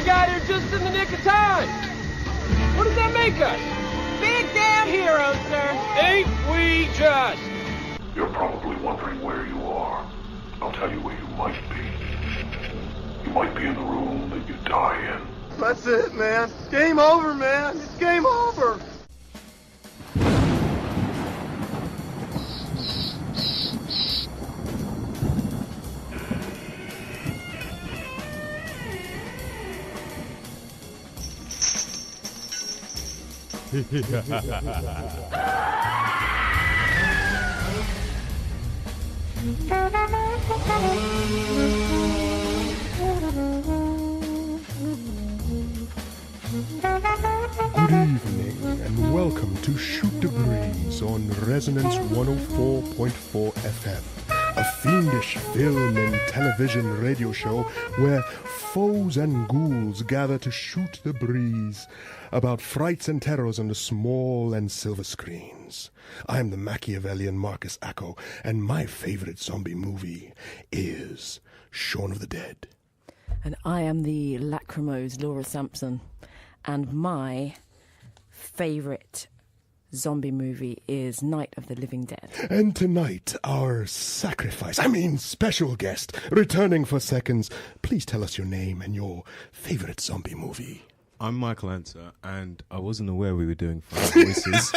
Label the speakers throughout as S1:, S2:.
S1: got here just in the nick of time. What does that make us?
S2: Big damn heroes, sir.
S1: Ain't we just?
S3: You're probably wondering where you are. I'll tell you where you might be. You might be in the room that you die in.
S4: That's it, man. Game over, man. It's game over.
S5: Good evening and welcome to Shoot the Breeze on Resonance 104.4 FM, a fiendish film and television radio show where foes and ghouls gather to shoot the breeze about frights and terrors on the small and silver screens. I am the Machiavellian Marcus Acco, and my favorite zombie movie is Shaun of the Dead.
S6: And I am the lachrymose Laura Sampson, and my favourite zombie movie is Night of the Living Dead.
S5: And tonight, our special guest, returning for seconds. Please tell us your name and your favourite zombie movie.
S7: I'm Michael Anser, and I wasn't aware we were doing 5 voices.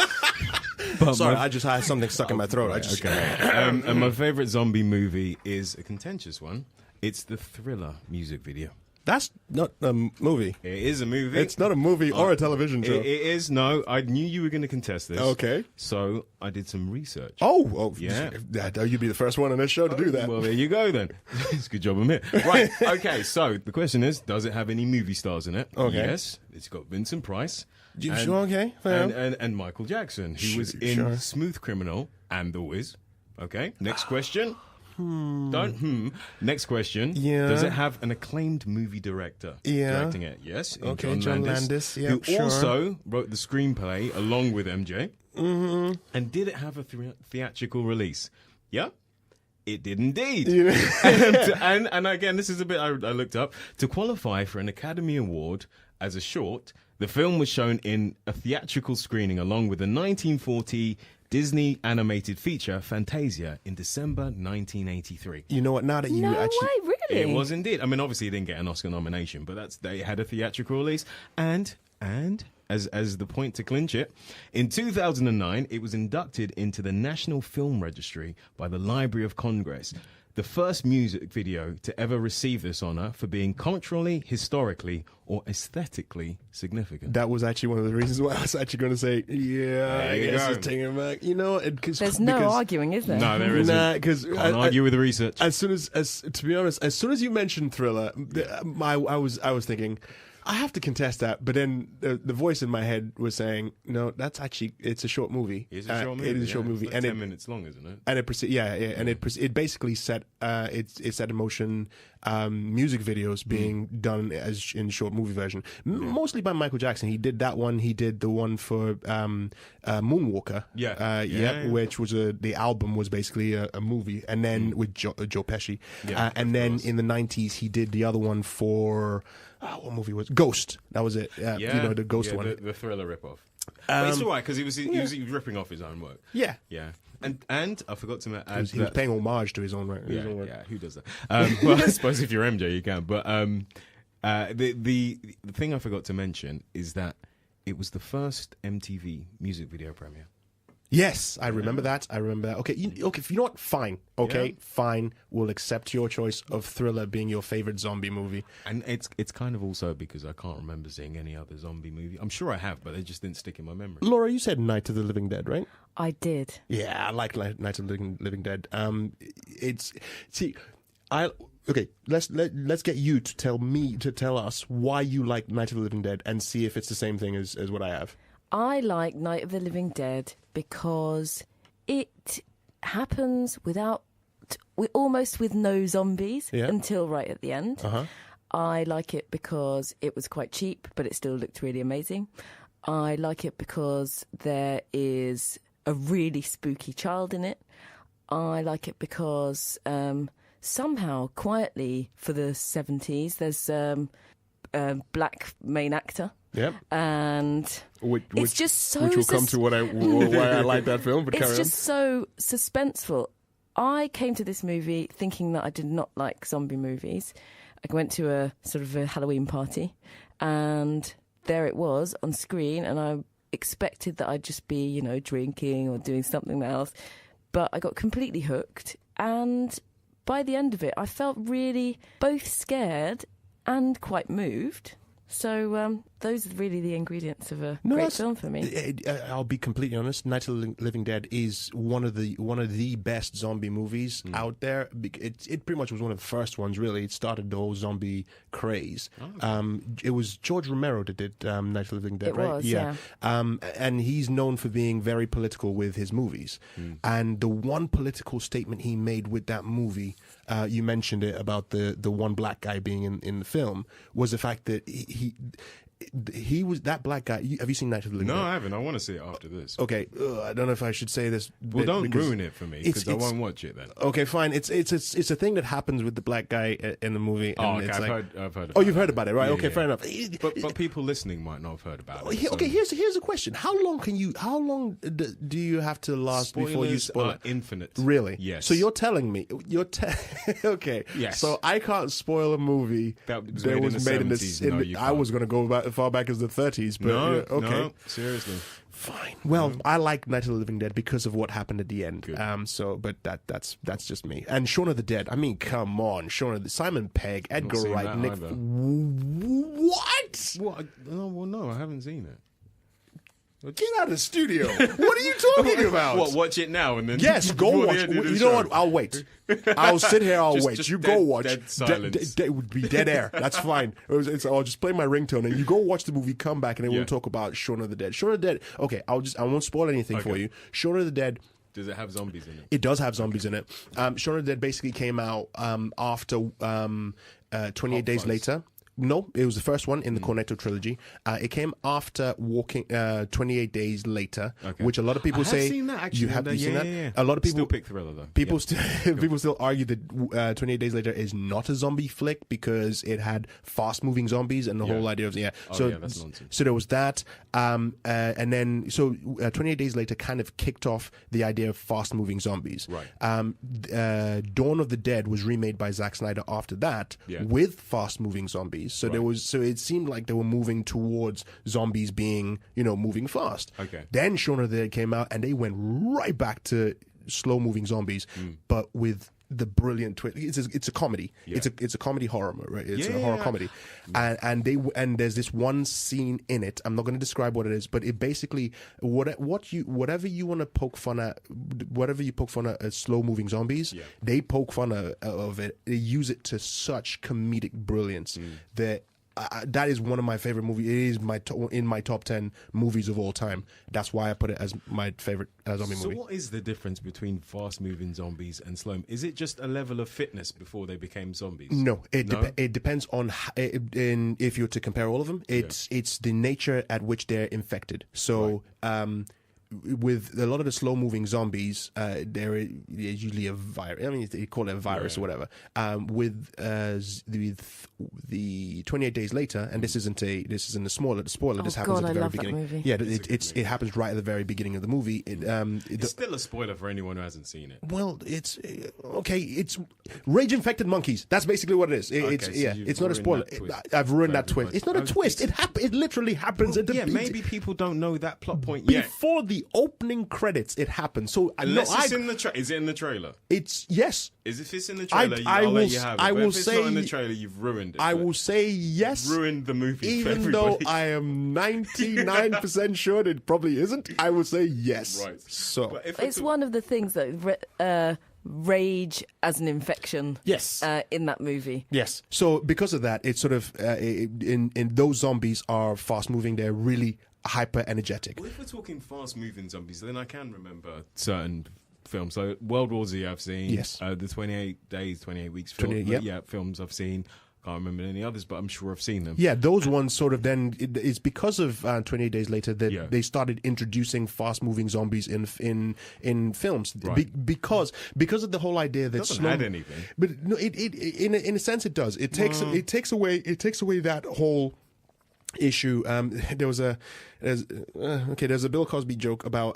S7: But
S5: Sorry, I just had something stuck in my throat.
S7: And my favourite zombie movie is a contentious one. It's the Thriller music video.
S5: That's not a movie.
S7: It is a movie.
S5: It's not a movie or a television show.
S7: It is. No, I knew you were going to contest this.
S5: Okay.
S7: So I did some research.
S5: Oh,
S7: yeah.
S5: You'd be the first one on this show to do that.
S7: Well, there you go then. It's a good job I'm here. Right. Okay. So the question is, does it have any movie stars in it?
S5: Okay.
S7: Yes. It's got Vincent Price.
S5: Sure. Okay.
S7: And Michael Jackson, who was in
S5: Sure.
S7: Smooth Criminal and The Wiz. Okay. Next question. Next question.
S5: Yeah.
S7: Does it have an acclaimed movie director directing it? Yes.
S5: Okay, John Landis. Yeah,
S7: who
S5: sure.
S7: also wrote the screenplay along with MJ.
S5: Mm-hmm.
S7: And did it have a theatrical release? Yeah. It did indeed.
S5: Yeah.
S7: and again, this is a bit I looked up. To qualify for an Academy Award as a short, the film was shown in a theatrical screening along with the 1940 Disney animated feature Fantasia in December 1983.
S5: You know what? Now that you
S6: No
S5: actually...
S6: way, really?
S7: It was indeed. I mean, obviously, it didn't get an Oscar nomination, but they had a theatrical release. And as the point to clinch it, in 2009, it was inducted into the National Film Registry by the Library of Congress. The first music video to ever receive this honor for being culturally, historically, or aesthetically significant.
S5: That was actually one of the reasons why I was actually going to say, I guess it's taking it back. You know,
S6: There's no arguing, is there?
S7: No, there isn't.
S5: Nah, because
S7: Can't argue with the research.
S5: To be honest, as soon as you mentioned Thriller, I was thinking, I have to contest that, but then the voice in my head was saying, no, it's a short movie.
S7: It's a short movie.
S5: It is a short movie,
S7: It's like
S5: and
S7: 10 minutes long, isn't it?
S5: And it basically set in motion music videos being done as in short movie version, mostly by Michael Jackson. He did that one. He did the one for Moonwalker. Which was the album was basically a movie, and then with Joe Pesci. And then in the 90s he did the other one for. What movie was Ghost? That was it. The Ghost one.
S7: The Thriller ripoff. But it's all right because he was ripping off his own work. Yeah. And I forgot to add
S5: he was paying homage to his own work.
S7: Yeah. Who does that? Well, I suppose if you're MJ, you can. But the thing I forgot to mention is that it was the first MTV music video premiere.
S5: Yes, I remember that. Okay, you know what? Fine. Okay, fine. We'll accept your choice of Thriller being your favorite zombie movie.
S7: And it's kind of also because I can't remember seeing any other zombie movie. I'm sure I have, but they just didn't stick in my memory.
S5: Laura, you said Night of the Living Dead, right?
S6: I did.
S5: Yeah, I like Night of the Living Dead. Let's get you to tell us why you like Night of the Living Dead and see if it's the same thing as what I have.
S6: I like Night of the Living Dead because it happens almost with no zombies until right at the end.
S5: Uh-huh.
S6: I like it because it was quite cheap, but it still looked really amazing. I like it because there is a really spooky child in it. I like it because somehow, quietly, for the 70s, there's black main actor.
S5: Yep.
S6: And it's just so...
S5: Which will come to why I like that film, but carry on.
S6: It's just so suspenseful. I came to this movie thinking that I did not like zombie movies. I went to a sort of a Halloween party, and there it was on screen, and I expected that I'd just be, drinking or doing something else. But I got completely hooked, and by the end of it, I felt really both scared and quite moved. So those are really the ingredients of a great film for me.
S5: I'll be completely honest. Night of the Living Dead is one of the best zombie movies out there. It pretty much was one of the first ones. Really, it started the whole zombie craze. It was George Romero that did Night of the Living Dead, right?
S6: Was, yeah.
S5: And he's known for being very political with his movies. And the one political statement he made with that movie, you mentioned it about the one black guy being in the film, was the fact that he was that black guy. Have you seen Night of the Living Dead?
S7: No, I haven't. I want to see it after this.
S5: Okay, I don't know if I should say this.
S7: Well, don't ruin it for me, because I won't watch it then.
S5: Okay, fine. It's a thing that happens with the black guy in the movie.
S7: Oh,
S5: and
S7: okay.
S5: it's
S7: I've
S5: like,
S7: heard.
S5: Oh, you've heard about it, right?
S7: Yeah,
S5: okay,
S7: yeah.
S5: fair enough.
S7: But people listening might not have heard about it.
S5: Okay, here's a question. How long do you have to last before you spoil it?
S7: Infinite.
S5: Really?
S7: Yes.
S5: So you're telling me okay.
S7: Yes.
S5: So I can't spoil a movie
S7: that was made in the 70s.
S5: I was going to go as far back as the 30s, but okay.
S7: No, seriously.
S5: Fine. Well, I like Night of the Living Dead because of what happened at the end.
S7: Good.
S5: But that's just me. And Shaun of the Dead. I mean, come on, Simon Pegg, Edgar Wright, Nick. What?
S7: What? No, I haven't seen it.
S5: Get out of the studio. What are you talking about?
S7: What, watch it now and then?
S5: Yes, go watch it. You know what? I'll wait. I'll sit here, wait.
S7: Just
S5: You go watch.
S7: Dead silence.
S5: It would be dead air. That's fine. I'll just play my ringtone and you go watch the movie, come back, and then we'll talk about Shaun of the Dead. Shaun of the Dead, okay, I won't spoil anything for you. Shaun of the Dead.
S7: Does it have zombies in it?
S5: It does have zombies in it. Shaun of the Dead basically came out after 28 Days Later. No, it was the first one in the Cornetto trilogy. It came after 28 Days Later, which a lot of people say.
S7: I have seen that, actually.
S5: You have seen that?
S7: Yeah.
S5: A lot of people
S7: still pick Thriller, though.
S5: People still argue that 28 Days Later is not a zombie flick because it had fast-moving zombies and the whole idea of
S7: that's nonsense.
S5: So there was that, and then 28 Days Later kind of kicked off the idea of fast-moving zombies.
S7: Right.
S5: Dawn of the Dead was remade by Zack Snyder after that with fast-moving zombies. So it seemed like they were moving towards zombies being, moving fast.
S7: Okay.
S5: Then Shaun of the Dead came out and they went right back to slow-moving zombies, but with the brilliant twist. It's a comedy.
S7: Yeah.
S5: It's a comedy horror, right? It's a horror comedy, and there's this one scene in it. I'm not going to describe what it is, but it basically whatever you want to poke fun at, whatever you poke fun at slow moving zombies, they poke fun of it. They use it to such comedic brilliance that. That is one of my favorite movies. It is in my top 10 movies of all time. That's why I put it as my favorite zombie movie.
S7: So what is the difference between fast-moving zombies and slow? Is it just a level of fitness before they became zombies?
S5: No, it depends on if you're to compare all of them. It's the nature at which they're infected. So. Right. With a lot of the slow-moving zombies, there is usually a virus. I mean, they call it a virus or whatever. With the 28 Days Later, and this isn't a spoiler. This happens at the very beginning.
S6: That movie.
S5: Yeah, it happens right at the very beginning of the movie.
S7: It's still a spoiler for anyone who hasn't seen it.
S5: Well, it's okay. It's rage-infected monkeys. That's basically what it is. It's not a spoiler. I've ruined that twist. It's not a twist. It literally happens.
S7: Maybe people don't know that plot point yet.
S5: Before the opening credits, it happened. So
S7: it's in the is it in the trailer?
S5: It's yes.
S7: If it's in the trailer, I'll let you have it. If it's not in the trailer, you've ruined it.
S5: I will say yes.
S7: You've ruined the movie,
S5: even though I am 99% sure it probably isn't. I will say yes.
S7: Right.
S5: So
S6: it's one of the things that rage as an infection.
S5: Yes.
S6: In that movie.
S5: Yes. So because of that, it's sort of in those zombies are fast moving. They're really hyper energetic.
S7: Well, if we're talking fast moving zombies, then I can remember certain films. So World War Z I've seen.
S5: Yes.
S7: The 28 Days, 28 Weeks film, films I've seen. Can't remember any others, but I'm sure I've seen them.
S5: Yeah, those ones sort of then it's because of 28 Days Later that they started introducing fast-moving zombies in films because of the whole idea that
S7: It doesn't add anything.
S5: But no, it in a sense it does. It takes away that whole issue. There's a Bill Cosby joke about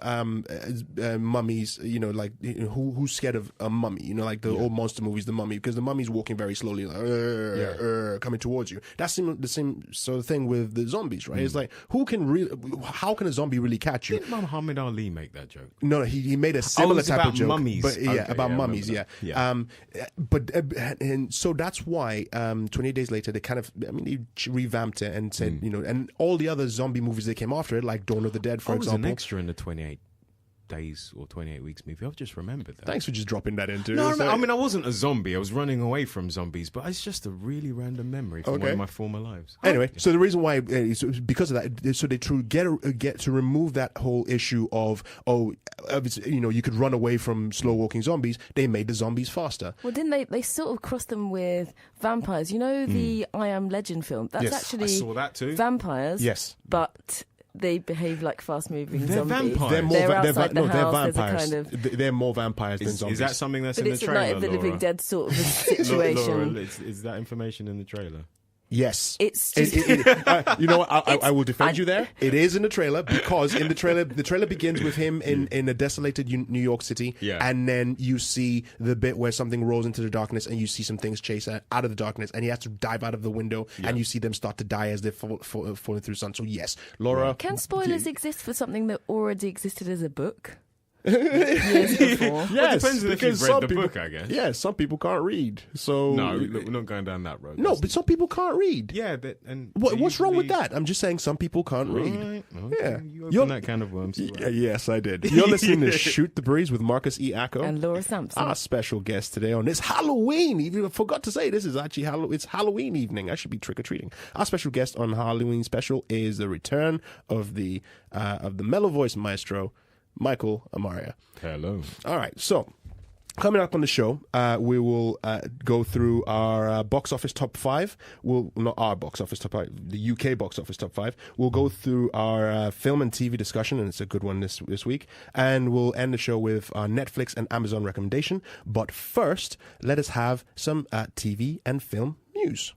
S5: mummies, who's scared of a mummy, like the old monster movies, The Mummy, because the mummy's walking very slowly, like, coming towards you. That's the same sort of thing with the zombies, right? It's like, how can a zombie really catch you?
S7: Did Muhammad Ali make that joke?
S5: No, he made a similar type of joke.
S7: Mummies.
S5: But about mummies,
S7: yeah.
S5: And so that's why 28 Days Later, they revamped it and said, and all the other zombie movies that came after it, like Dawn of the Dead, for example.
S7: I was an extra in the 28 Days or 28 Weeks movie. I've just remembered that.
S5: Thanks for just dropping that into.
S7: No, I wasn't a zombie. I was running away from zombies, but it's just a really random memory from one of my former lives.
S5: Anyway, so the reason why is because of that. So they get to remove that whole issue of you could run away from slow walking zombies. They made the zombies faster.
S6: Well, didn't they sort of crossed them with vampires? You know the I Am Legend film. That's actually
S7: I saw that too.
S6: Vampires.
S5: Yes,
S6: but they behave like fast-moving
S7: they're
S6: zombies.
S7: Vampires.
S6: They're outside the
S5: they're
S6: house.
S5: vampires. They're more vampires than zombies.
S7: Is that something that's
S6: but
S7: in
S6: it's
S7: the
S6: a
S7: trailer,
S6: Night of the
S7: Laura?
S6: Living Dead sort of a situation.
S7: Laura, is that information in the trailer?
S5: Yes,
S6: it's just
S5: you know what? I will defend you there. It is in the trailer because in the trailer begins with him in a desolated New York City, and then you see the bit where something rolls into the darkness, and you see some things chase out of the darkness, and he has to dive out of the window, and you see them start to die as they're falling through the sun. So yes, Laura.
S6: Can spoilers exist for something that already existed as a book? Years before.
S5: Yes,
S7: it depends if you've read the book, I guess.
S5: Yeah, some people can't read. So
S7: no, we're not going down that road.
S5: No, but some people can't read.
S7: Yeah,
S5: what's wrong with that? I'm just saying some people can't read.
S7: Right. Okay.
S5: Yeah,
S7: you opened that can of worms.
S5: Yes, I did. You're listening to Shoot the Breeze with Marcus E. Acko
S6: and Laura Sampson.
S5: Our special guest today on this Halloween. Even I forgot to say this is actually it's Halloween evening. I should be trick or treating. Our special guest on Halloween special is the return of the mellow voice maestro, Michael Amariah.
S7: Hello.
S5: All right, so coming up on the show, we will go through our box office top 5. Well, not our box office top 5, the UK box office top 5. We'll go through our film and TV discussion, and it's a good one this week. And we'll end the show with our Netflix and Amazon recommendation. But first, let us have some TV and film news.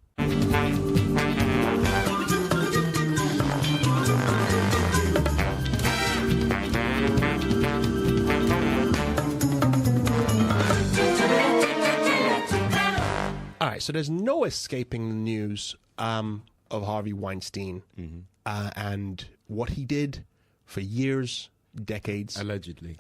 S5: All right, so there's no escaping the news of Harvey Weinstein and what he did for years, decades.
S7: Allegedly.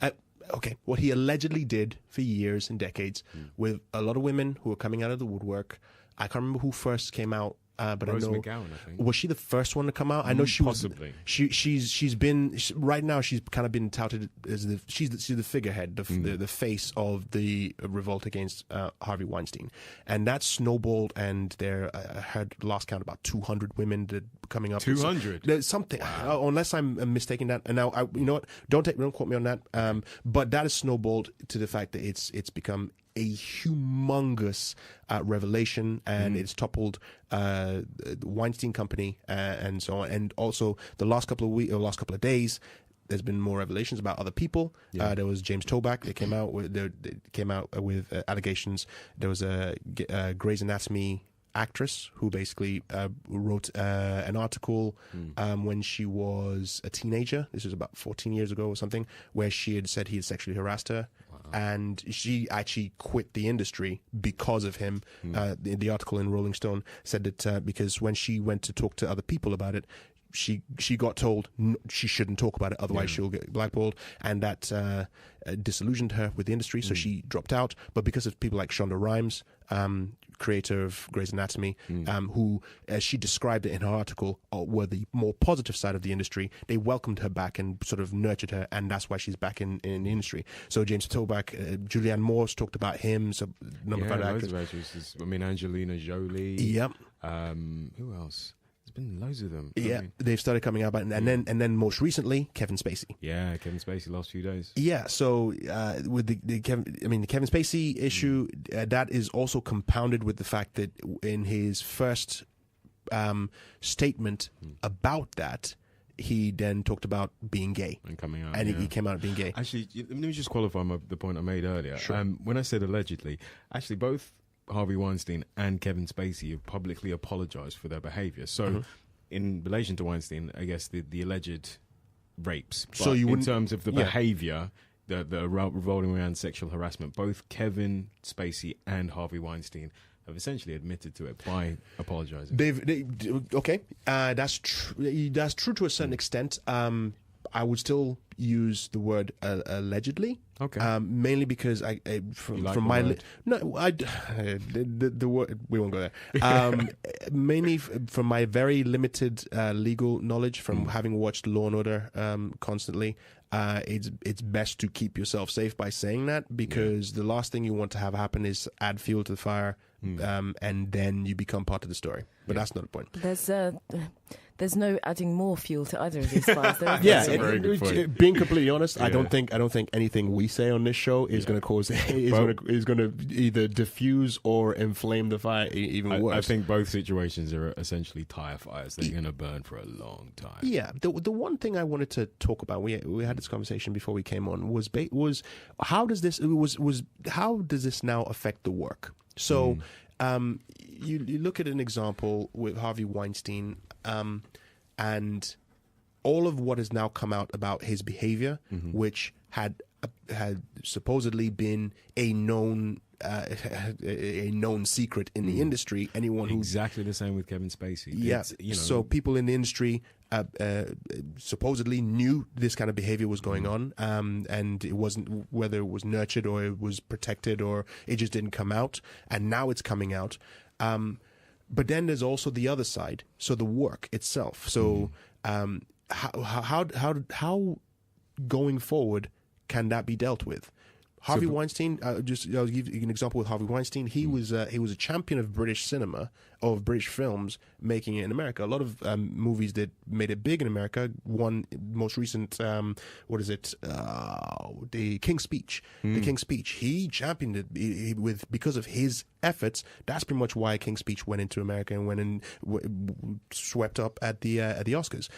S5: What he allegedly did for years and decades with a lot of women who were coming out of the woodwork. I can't remember who first came out. But
S7: Rose
S5: I know,
S7: McGowan, I think.
S5: Was she the first one to come out? I know she
S7: possibly.
S5: She's been right now. She's kind of been touted as she's the figurehead, the face of the revolt against Harvey Weinstein, and that snowballed. And there, I heard last count about 200 women that coming up.
S7: 200.
S5: There's something, unless I'm mistaken that. And now, you know what? Don't quote me on that. But that has snowballed to the fact that it's become a humongous revelation, and it's toppled the Weinstein Company and so on. And also, the last couple of days, there's been more revelations about other people. There was James Toback. They came out with allegations. There was a Grey's Anatomy actress who basically wrote an article when she was a teenager. This was about 14 years ago or something, where she had said he had sexually harassed her. And she actually quit the industry because of him. The article in Rolling Stone said that because when she went to talk to other people about it, she got told she shouldn't talk about it, otherwise she'll get blackballed, and that disillusioned her with the industry, so she dropped out. But because of people like Shonda Rhimes, creator of Grey's Anatomy, who, as she described it in her article, were the more positive side of the industry, they welcomed her back and sort of nurtured her, and that's why she's back in the industry. So James Toback, Julianne Moore's talked about him, so number 5 actors.
S7: I mean, Angelina Jolie.
S5: Yep.
S7: Who else? There's been loads of them.
S5: Yeah, they've started coming out, and then most recently, Kevin Spacey.
S7: Yeah, Kevin Spacey last few days.
S5: Yeah, so with the Kevin Spacey issue, that is also compounded with the fact that in his first statement about that, he then talked about being gay
S7: and coming out,
S5: and he came out being gay.
S7: Actually, let me just qualify the point I made earlier.
S5: Sure.
S7: When I said allegedly, actually both Harvey Weinstein and Kevin Spacey have publicly apologized for their behavior. So, in relation to Weinstein, I guess the alleged rapes. But
S5: So you
S7: in
S5: wouldn't,
S7: terms of the behavior, the revolving around sexual harassment, both Kevin Spacey and Harvey Weinstein have essentially admitted to it by apologizing.
S5: Okay, that's true. That's true to a certain extent. I would still use the word allegedly.
S7: Okay.
S5: Mainly because from my the word, we won't go there. Mainly from my very limited legal knowledge from having watched Law and Order constantly. It's best to keep yourself safe by saying that, because the last thing you want to have happen is add fuel to the fire, and then you become part of the story. But that's not the point.
S6: There's no adding more fuel to either of these fires.
S7: Very good point.
S5: Being completely honest, I don't think anything we say on this show is going to cause is going to either diffuse or inflame the fire even worse.
S7: I think both situations are essentially tire fires. They're going to burn for a long time.
S5: Yeah, the one thing I wanted to talk about, we had this conversation before we came on, was how does this now affect the work? So you look at an example with Harvey Weinstein, and all of what has now come out about his behavior, which had supposedly been a known secret in the industry. Anyone who
S7: exactly the same with Kevin Spacey.
S5: Yeah, so people in the industry supposedly knew this kind of behavior was going on, and it wasn't, whether it was nurtured or it was protected or it just didn't come out, and now it's coming out. But then there's also the other side, so the work itself. So how going forward can that be dealt with? Harvey Weinstein, I'll give you an example with Harvey Weinstein. He was a champion of British cinema, of British films, making it in America. A lot of movies that made it big in America. One most recent, the King's Speech. The King's Speech. He championed it because of his efforts. That's pretty much why King's Speech went into America and went and swept up at the Oscars.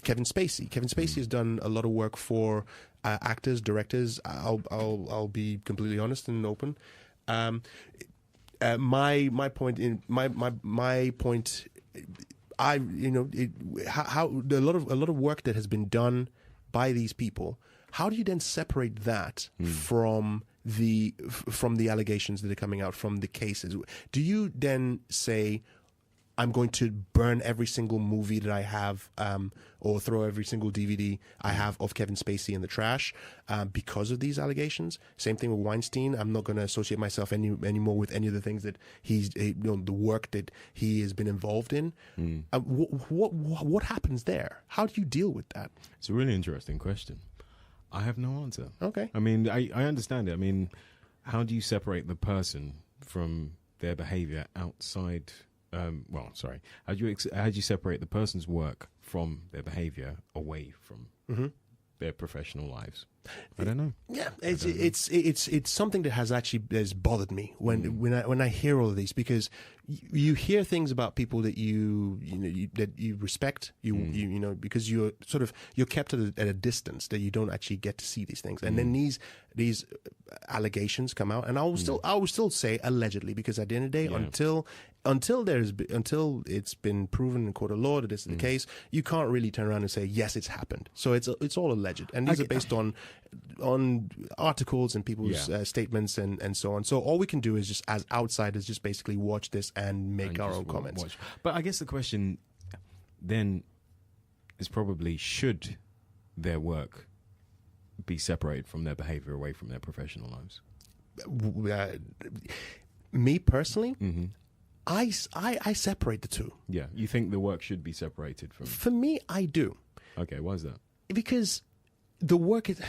S5: Kevin Spacey has done a lot of work for actors, directors. I'll be completely honest and open. My point. A lot of work that has been done by these people. How do you then separate that from the allegations that are coming out from the cases? Do you then say, I'm going to burn every single movie that I have, or throw every single DVD I have of Kevin Spacey in the trash because of these allegations? Same thing with Weinstein. I'm not going to associate myself anymore with any of the things that the work that he has been involved in. What happens there? How do you deal with that?
S7: It's a really interesting question. I have no answer.
S5: Okay.
S7: I mean, I understand it. I mean, how do you separate the person from their behavior outside? How do you separate the person's work from their behavior away from their professional lives? I don't know.
S5: Yeah, it's something that has bothered me when I hear all of these, because you hear things about people that you respect, because you're kept at a distance, that you don't actually get to see these things, and then these allegations come out, and I will still say allegedly, because at the end of the day, until it's been proven in court of law that this is the case, you can't really turn around and say yes, it's happened. So it's all alleged, and these are based on articles and people's statements and so on. So all we can do is just, as outsiders, just basically watch this and make our own comments.
S7: But I guess the question then is probably, should their work be separated from their behavior, away from their professional lives?
S5: Me personally, I separate the two.
S7: Yeah, you think the work should be separated from?
S5: For me, I do.
S7: Okay, why is that?
S5: Because the work is...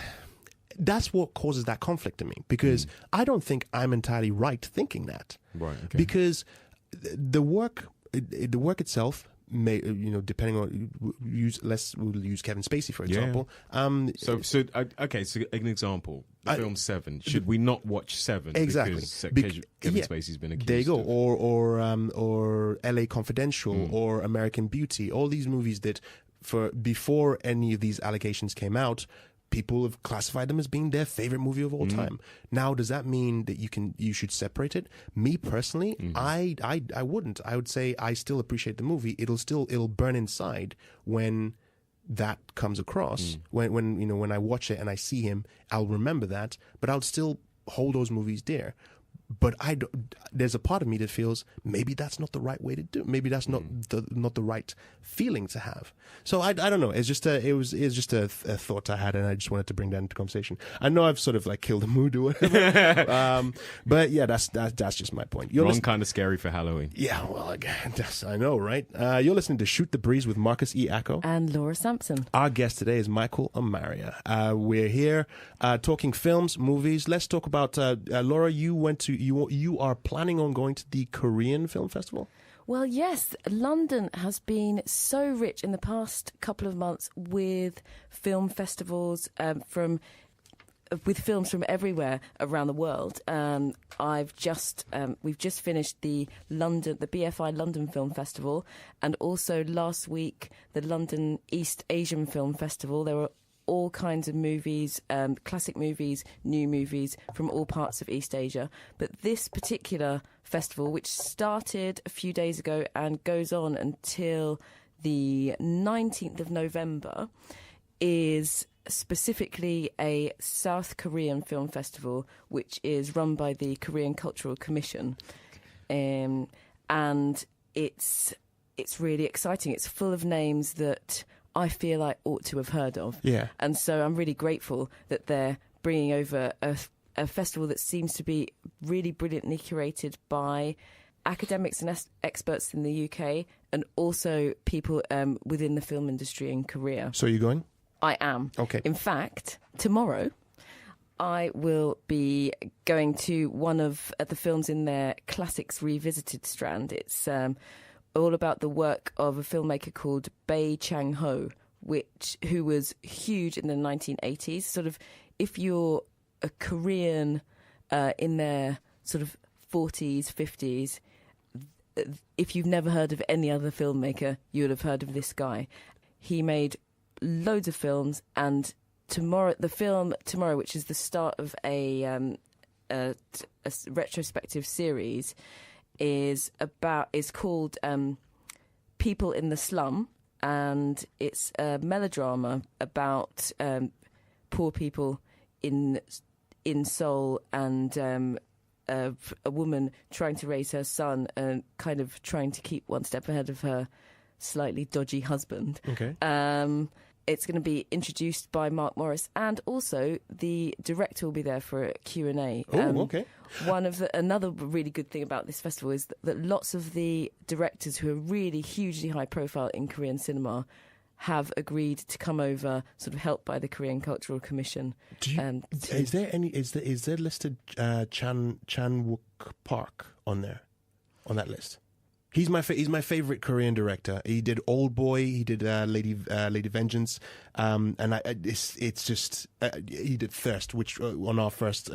S5: That's what causes that conflict to me, because I don't think I'm entirely right thinking that.
S7: Right. Okay.
S5: Because the work itself depending on we'll use Kevin Spacey for example.
S7: So an example, the film Seven. Should we not watch Seven?
S5: Exactly.
S7: Because Kevin Spacey's been accused.
S5: There you go. Or L.A. Confidential or American Beauty. All these movies that before any of these allegations came out, people have classified them as being their favorite movie of all time. Now, does that mean that you should separate it? Me personally, I wouldn't. I would say I still appreciate the movie. It'll burn inside when that comes across. When I watch it and I see him, I'll remember that. But I'll still hold those movies dear. But there's a part of me that feels maybe that's not the right way to do it. Maybe that's not the right feeling to have. So I don't know. It's just it was just a thought I had, and I just wanted to bring that into conversation. I know I've sort of like killed the mood or whatever, but yeah, that's just my point.
S7: Wrong kind of scary for Halloween.
S5: Yeah, well, again, I know, right? You're listening to Shoot the Breeze with Marcus E. Acko
S6: and Laura Sampson.
S5: Our guest today is Michael Amariah. We're here talking films, movies. Let's talk about Laura. You are planning on going to the Korean Film Festival?
S6: Well, yes. London has been so rich in the past couple of months with film festivals with films from everywhere around the world. We've just finished the BFI London Film Festival, and also last week the London East Asian Film Festival. There were all kinds of movies, classic movies, new movies from all parts of East Asia. But this particular festival, which started a few days ago and goes on until the 19th of November, is specifically a South Korean film festival, which is run by the Korean Cultural Commission. And it's really exciting. It's full of names that I feel I ought to have heard of.
S5: Yeah. And
S6: so I'm really grateful that they're bringing over a festival that seems to be really brilliantly curated by academics and experts in the UK, and also people within the film industry in Korea.
S5: So you're going?
S6: I am.
S5: Okay.
S6: In fact, tomorrow I will be going to one of the films in their Classics Revisited strand. It's all about the work of a filmmaker called Bae Chang-ho, who was huge in the 1980s. Sort of, if you're a Korean in their sort of 40s, 50s, if you've never heard of any other filmmaker, you would have heard of this guy. He made loads of films, and the film tomorrow, which is the start of a retrospective series, is called People in the Slum, and it's a melodrama about poor people in Seoul, and a woman trying to raise her son and kind of trying to keep one step ahead of her slightly dodgy husband. Okay. It's going to be introduced by Mark Morris, and also the director will be there for a Q&A.
S5: Oh, okay.
S6: Another really good thing about this festival is that lots of the directors who are really hugely high profile in Korean cinema have agreed to come over, sort of helped by the Korean Cultural Commission.
S5: Is there listed Chan Wook Park on that list? He's my favorite Korean director. He did Old Boy. He did Lady Vengeance, and it's just he did Thirst, which on our first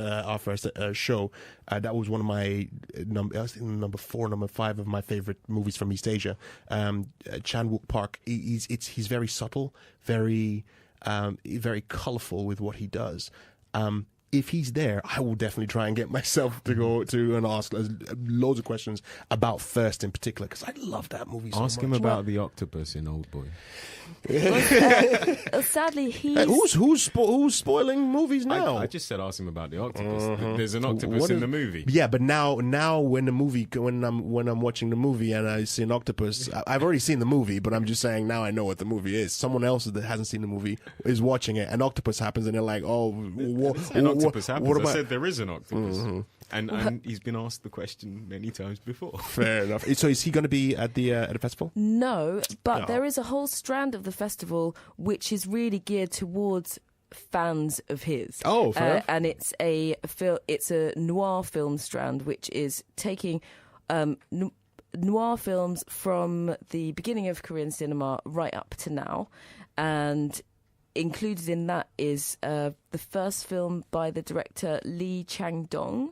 S5: show, that was one of my number 4, number 5 of my favorite movies from East Asia. Chan Wook Park. He's very subtle, very colourful with what he does. If he's there, I will definitely try and get myself to go to and ask loads of questions about Thirst in particular, because I love that movie so much.
S7: Ask him about the octopus in Old Boy.
S6: Sadly,
S5: who's spoiling movies now?
S7: I just said ask him about the octopus. There's an octopus in the movie.
S5: Yeah, but now when I'm watching the movie and I see an octopus, I've already seen the movie, but I'm just saying now I know what the movie is. Someone else that hasn't seen the movie is watching it, an octopus happens, and they're like, "Oh,
S7: an octopus happens." I said there is an octopus, and he's been asked the question many times before.
S5: Fair enough. So is he going to be at the festival?
S6: No, but there is a whole strand of the festival which is really geared towards fans of his.
S5: Oh, fair enough.
S6: And it's a noir film strand, which is taking noir films from the beginning of Korean cinema right up to now, and included in that is the first film by the director Lee Chang-dong,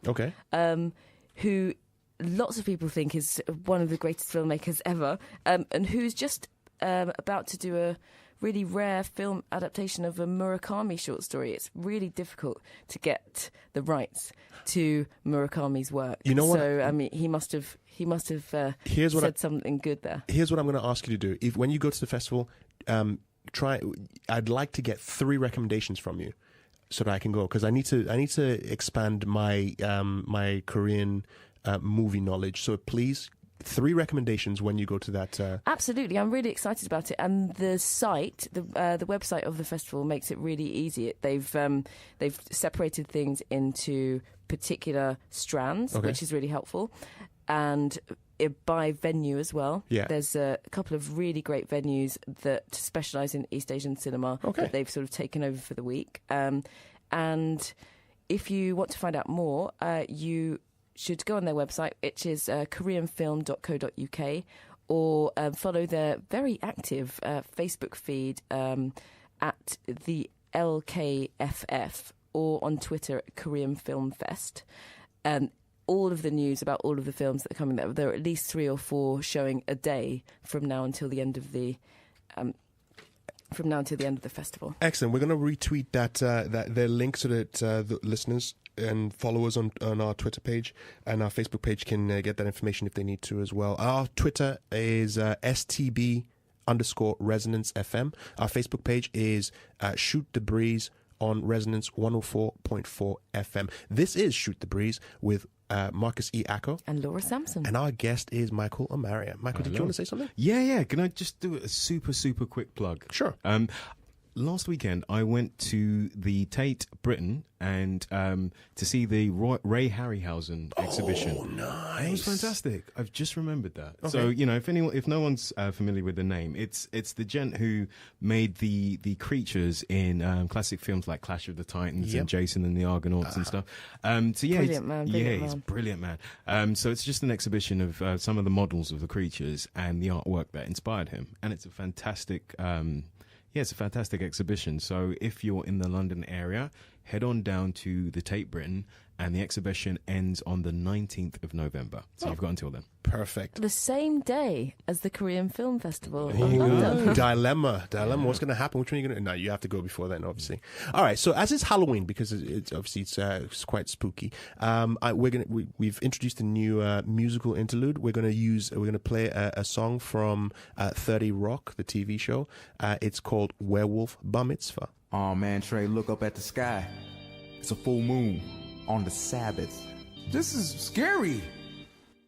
S6: who lots of people think is one of the greatest filmmakers ever, and who's just about to do a really rare film adaptation of a Murakami short story. It's really difficult to get the rights to Murakami's work.
S8: You know what?
S6: So I mean, he must have said something good there.
S8: Here's what I'm going to ask you to do. If when you go to the festival, I'd like to get 3 recommendations from you, so that I can go, because I need to expand my my Korean movie knowledge. So please, 3 recommendations when you go to that.
S6: Absolutely, I'm really excited about it, and the site, the website of the festival makes it really easy. They've separated things into particular strands, which is really helpful, and by venue as well.
S8: Yeah.
S6: There's a couple of really great venues that specialise in East Asian cinema that they've sort of taken over for the week. And if you want to find out more, you should go on their website, which is koreanfilm.co.uk, or follow their very active Facebook feed at the LKFF, or on Twitter at Korean Film Fest. All of the news about all of the films that are coming there are at least 3 or 4 showing a day from now until the end of the festival.
S8: Excellent. We're going to retweet their link so that the listeners and followers on our Twitter page and our Facebook page can get that information if they need to as well. Our Twitter is STB_Resonance FM. Our Facebook page is Shoot the Breeze on Resonance 104.4 FM. This is Shoot the Breeze with Marcus E. Acko
S6: and Laura Sampson.
S8: And our guest is Michael Amariah. Michael, did you want to say something?
S7: Yeah. Can I just do a super quick plug?
S8: Sure.
S7: Last weekend, I went to the Tate Britain and to see the Ray Harryhausen exhibition.
S8: Oh, nice!
S7: It was fantastic. I've just remembered that.
S8: Okay.
S7: So if no one's familiar with the name, it's the gent who made the creatures in classic films like Clash of the Titans and Jason and the Argonauts and stuff.
S6: Brilliant man.
S7: He's a brilliant man. So it's just an exhibition of some of the models of the creatures and the artwork that inspired him, and it's a fantastic. It's a fantastic exhibition. So if you're in the London area, head on down to the Tate Britain, and the exhibition ends on the 19th of November. So you've got until then.
S8: Perfect.
S6: The same day as the Korean Film Festival
S8: in
S6: London.
S8: Dilemma. What's going to happen? Which one are you going to... No, you have to go before then, obviously. All right, so as it's Halloween, because it's obviously it's quite spooky, we've introduced a new musical interlude. We're going to play a song from 30 Rock, the TV show. It's called Werewolf Bar Mitzvah.
S9: Oh man, Trey, look up at the sky. It's a full moon on the Sabbath.
S1: This is scary.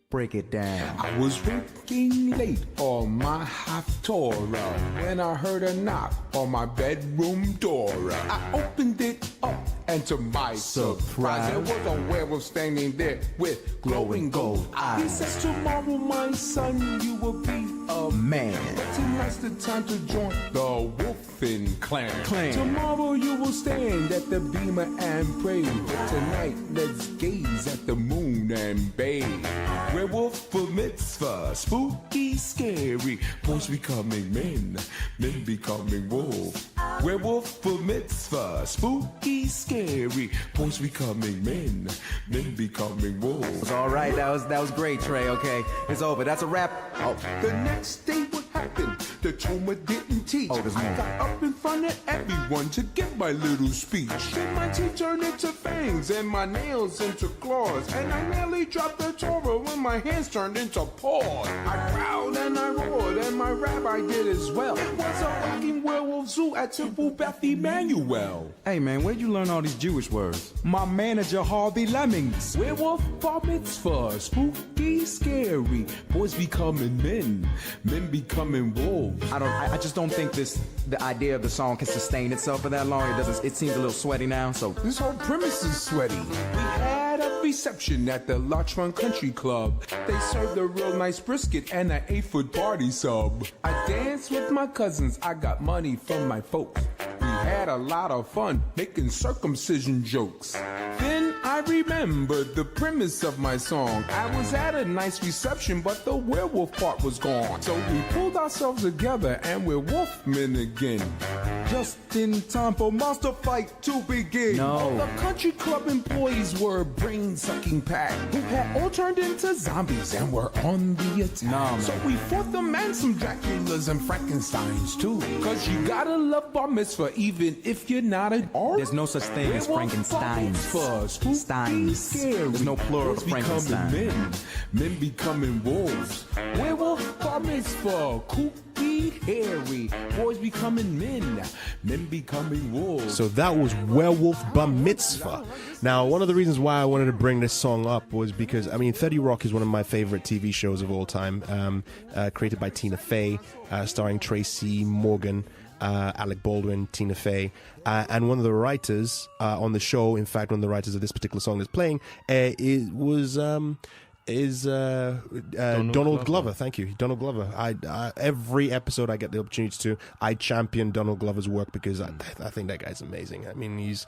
S9: Break it down.
S10: I was working late on my Haftorah when I heard a knock on my bedroom door. I opened it up, and to my surprise, there was a werewolf standing there with glowing gold eyes. He says, tomorrow, my son, you will be a man. But tonight's the time to join the wolfing clan. Tomorrow you will stand at the beamer and pray. But tonight, let's gaze at the moon and bathe. Werewolf for mitzvah, spooky, scary. Boys becoming men, men becoming wolves. Werewolf for mitzvah, spooky, scary. Boys becoming men, men becoming wolves.
S9: All right, that was great, Trey. Okay, it's over. That's a wrap.
S10: Oh. The next day, what happened? The trauma didn't teach.
S9: Oh, there's more.
S10: I got up in front of everyone to give my little speech. Then my teeth turned into fangs and my nails into claws. And I nearly dropped the Torah when my hands turned into paws. I growled and I roared and my rabbi did as well. It was a walking werewolf zoo at Temple Beth Emmanuel.
S9: Hey man, where'd you learn all these Jewish words?
S10: My manager Harvey Lemmings. Werewolf bar mitzvah, spooky, scary. Boys becoming men, men becoming wolves.
S9: I just don't think the idea of the song can sustain itself for that long. It seems a little sweaty now, so.
S10: This whole premise is sweaty. We had a reception at the Richmond Country Club. They served a real nice brisket and an 8-foot party sub. I danced with my cousins, I got money from my folks. We had a lot of fun making circumcision jokes. Then I remember the premise of my song. I was at a nice reception, but the werewolf part was gone. So we pulled ourselves together and we're wolfmen again. Just in time for monster fight to begin.
S9: No.
S10: All the country club employees were a brain-sucking pack who had all turned into zombies and were on the attack.
S9: Nah, man.
S10: So we fought them and some Draculas and Frankensteins too. Cause you gotta love bar mitzvah even if you're not an artist.
S9: There's no such thing as Frankensteins. Steins. There's no plural to Frankenstein.
S10: Men becoming wolves. Werewolf bar mitzvah. Kooky, hairy. Boys becoming men. Men becoming wolves.
S8: So that was Werewolf Bar Mitzvah. Now, one of the reasons why I wanted to bring this song up was because, I mean, 30 Rock is one of my favorite TV shows of all time, created by Tina Fey, starring Tracey, Morgan, Alec Baldwin, Tina Fey, and one of the writers on the show, in fact, one of the writers of this particular song that's playing, was Donald Glover. Thank you, Donald Glover. I every episode I get the opportunity to, I champion Donald Glover's work because I think that guy's amazing. I mean, he's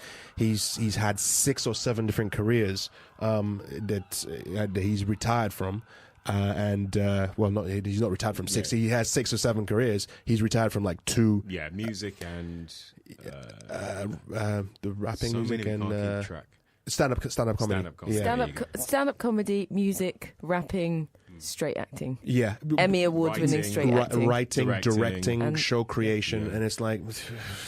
S8: had 6 or 7 different careers that he's retired from. He's not retired from 6. Yeah. He has 6 or 7 careers. He's retired from like 2.
S7: Yeah, music and
S8: the rapping
S7: so
S8: music
S7: many
S8: and
S7: track.
S8: Stand-up comedy.
S6: Stand-up comedy, music, rapping, straight acting.
S8: Yeah.
S6: Emmy Award-winning straight acting.
S8: Writing, directing, and show creation.
S7: Yeah.
S8: And it's like...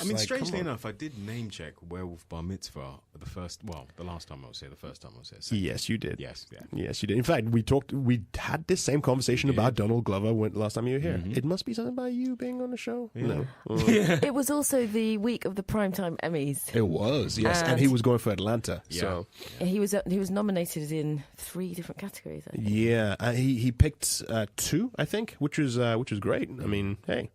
S7: I mean, strangely enough, I did name-check Werewolf Bar Mitzvah the last time I was here, the first time I was here.
S8: Yes, you did.
S7: Yes, yeah.
S8: Yes, you did. In fact, we had this same conversation about Donald Glover last time you were here. Mm-hmm. It must be something about you being on the show. Yeah. No.
S6: Yeah. It was also the week of the Primetime Emmys.
S8: It was, yes. And he was going for Atlanta.
S7: Yeah.
S8: So
S6: he was nominated in 3 different categories, I think.
S8: Yeah, he picked 2, I think, which was great. I mean, hey.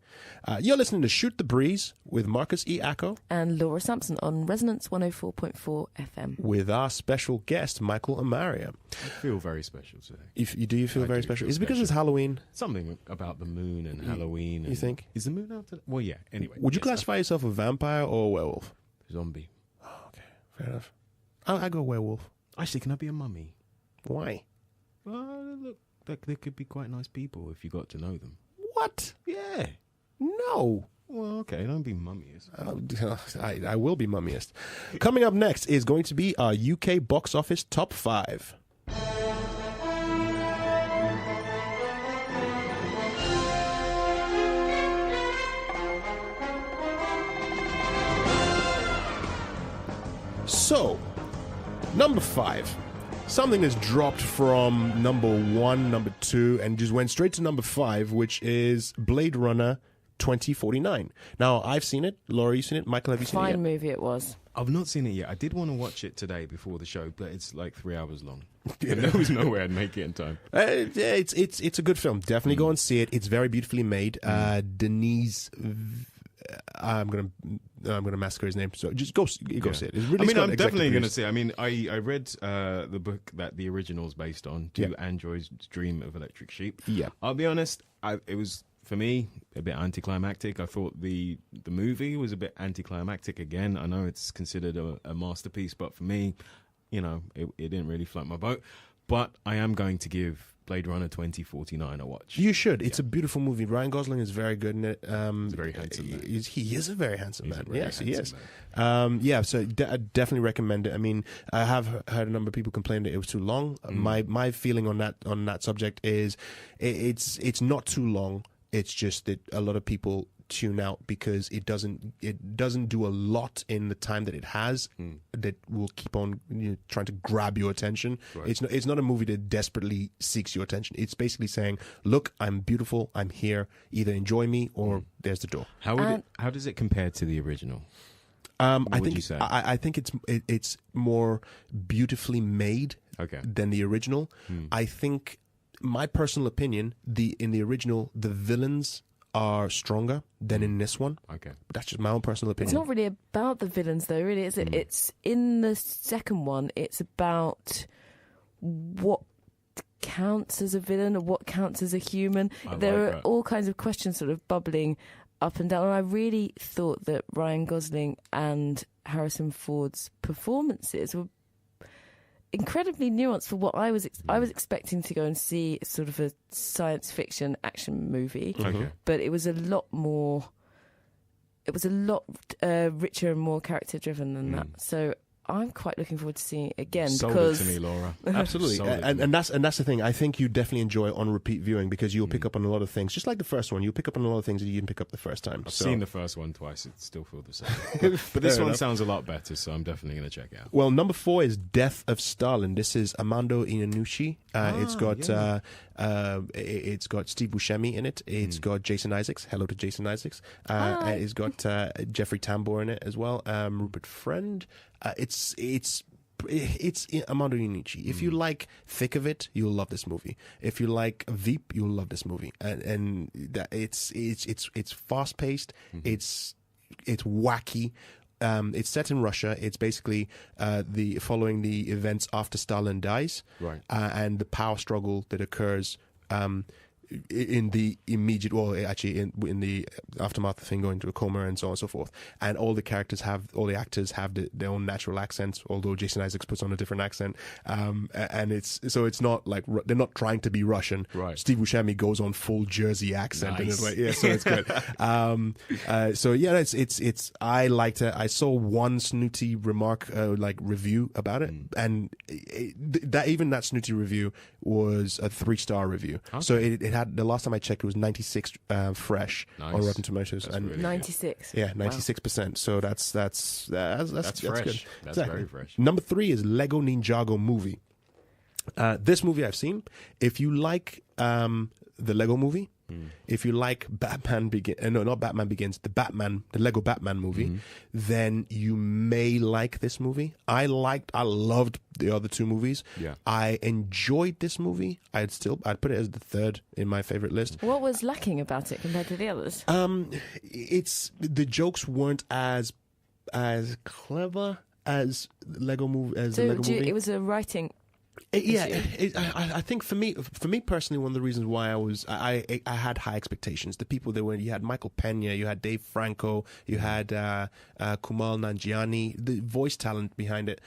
S8: You're listening to Shoot the Breeze with Marcus E. Acko
S6: and Laura Sampson on Resonance 104.4 FM.
S8: With our special guest, Michael Amariah.
S7: I feel very special today.
S8: Do you feel very special? Is it because it's Halloween?
S7: Something about the moon and Halloween.
S8: You think?
S7: Is the moon out today? Well, yeah. Anyway.
S8: Would you classify yourself a vampire or a werewolf?
S7: Zombie.
S8: Oh, okay. Fair enough. I go werewolf.
S7: Actually, can I be a mummy?
S8: Why?
S7: Well, look, they could be quite nice people if you got to know them.
S8: What?
S7: Yeah.
S8: No.
S7: Well, okay, don't be mummiest.
S8: I will be mummiest. Coming up next is going to be our UK box office top 5. So, number 5. Something that's dropped from number 1, number 2, and just went straight to number 5, which is Blade Runner 2049. Now, I've seen it. Laura, you've seen it. Michael, have you seen it yet?
S6: Fine movie it was.
S7: I've not seen it yet. I did want to watch it today before the show, but it's like 3 hours long. And there was no way I'd make it in time.
S8: It's a good film. Definitely go and see it. It's very beautifully made. Denise... I'm gonna massacre his name. So just go see it. It's really
S7: I'm definitely gonna see it. I mean, I read the book that the original is based on, Do Androids Dream of Electric Sheep.
S8: Yeah,
S7: I'll be honest. It was, for me, a bit anticlimactic. I thought the movie was a bit anticlimactic again. I know it's considered a masterpiece, but for me, it didn't really float my boat. But I am going to give Blade Runner 2049 a watch.
S8: You should. It's a beautiful movie. Ryan Gosling is very good in it.
S7: He's a very handsome man.
S8: He is a very handsome man. Yes, he is.
S7: Man.
S8: So I definitely recommend it. I mean, I have heard a number of people complain that it was too long. My feeling on that subject is it's not too long. It's just that a lot of people tune out because it doesn't do a lot in the time that it has that will keep on trying to grab your attention. Right. It's not a movie that desperately seeks your attention. It's basically saying, look, I'm beautiful, I'm here, either enjoy me or there's the door.
S7: How does it compare to the original?
S8: I think it's more beautifully made than the original. I think, my personal opinion, in the original, the villains are stronger than in this one.
S7: Okay.
S8: But that's just my own personal opinion.
S6: It's not really about the villains, though, really, is it? It's in the second one, it's about what counts as a villain or what counts as a human. There are all kinds of questions sort of bubbling up and down. And I really thought that Ryan Gosling and Harrison Ford's performances were incredibly nuanced for what I was expecting to go and see sort of a science fiction action movie, but it was a lot more. It was a lot richer and more character driven than that. So I'm quite looking forward to seeing it again.
S7: Sold
S6: because
S7: it to me, Laura.
S8: Absolutely, and that's the thing. I think you definitely enjoy on repeat viewing because you'll pick up on a lot of things, just like the first one. You'll pick up on a lot of things that you didn't pick up the first time.
S7: I've seen the first one twice; it still feels the same. But this one sounds a lot better, so I'm definitely going to check it out.
S8: Well, number 4 is Death of Stalin. This is Armando Iannucci. It's got Steve Buscemi in it. It's got Jason Isaacs. Hello to Jason Isaacs. It's got Jeffrey Tambor in it as well. Rupert Friend. It's Armando Iannucci. If you like thick of it, you'll love this movie. If you like Veep, you'll love this movie. And it's fast paced. It's wacky. It's set in Russia. It's basically following the events after Stalin dies,
S7: right?
S8: And the power struggle that occurs in the immediate, well, actually in the aftermath of thing, going to a coma and so on and so forth. And all the actors have their own natural accents, although Jason Isaacs puts on a different accent. And it's not like they're not trying to be Russian.
S7: Right.
S8: Steve Buscemi goes on full Jersey accent.
S7: Nice.
S8: And it's like, yeah, so it's good. So yeah, it's I liked it. I saw one snooty remark, review about it, and that snooty review was a 3-star review. Okay. So it had, the last time I checked, it was 96 fresh on Rotten Tomatoes.
S7: That's
S8: and
S7: really
S6: 96.
S8: Yeah, 96%. So that's
S7: fresh.
S8: good.
S7: That's very fresh.
S8: Number 3 is Lego Ninjago Movie. This movie I've seen. If you like the Lego Movie, if you like the Lego Batman movie, then you may like this movie. I loved the other 2 movies.
S7: Yeah.
S8: I enjoyed this movie. I'd put it as the 3rd in my favorite list.
S6: What was lacking about it compared to the others?
S8: It's the jokes weren't as clever as the Lego movie.
S6: It was a writing.
S8: I think for me personally, one of the reasons why I had high expectations. The people that were, you had Michael Pena, you had Dave Franco, you had Kumail Nanjiani. The voice talent behind it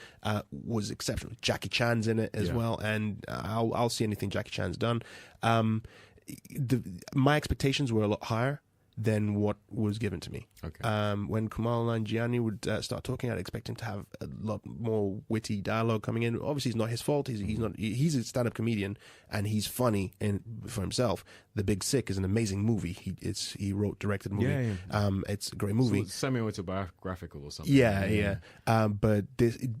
S8: was exceptional. Jackie Chan's in it as well, and I'll see anything Jackie Chan's done. My expectations were a lot higher than what was given to me.
S7: Okay.
S8: When Kumail Nanjiani would start talking, I'd expect him to have a lot more witty dialogue coming in. Obviously, it's not his fault. He's a stand-up comedian, and he's funny for himself. The Big Sick is an amazing movie. He wrote, directed the movie.
S7: Yeah.
S8: It's a great movie.
S7: So it's semi-autobiographical or something.
S8: Yeah. But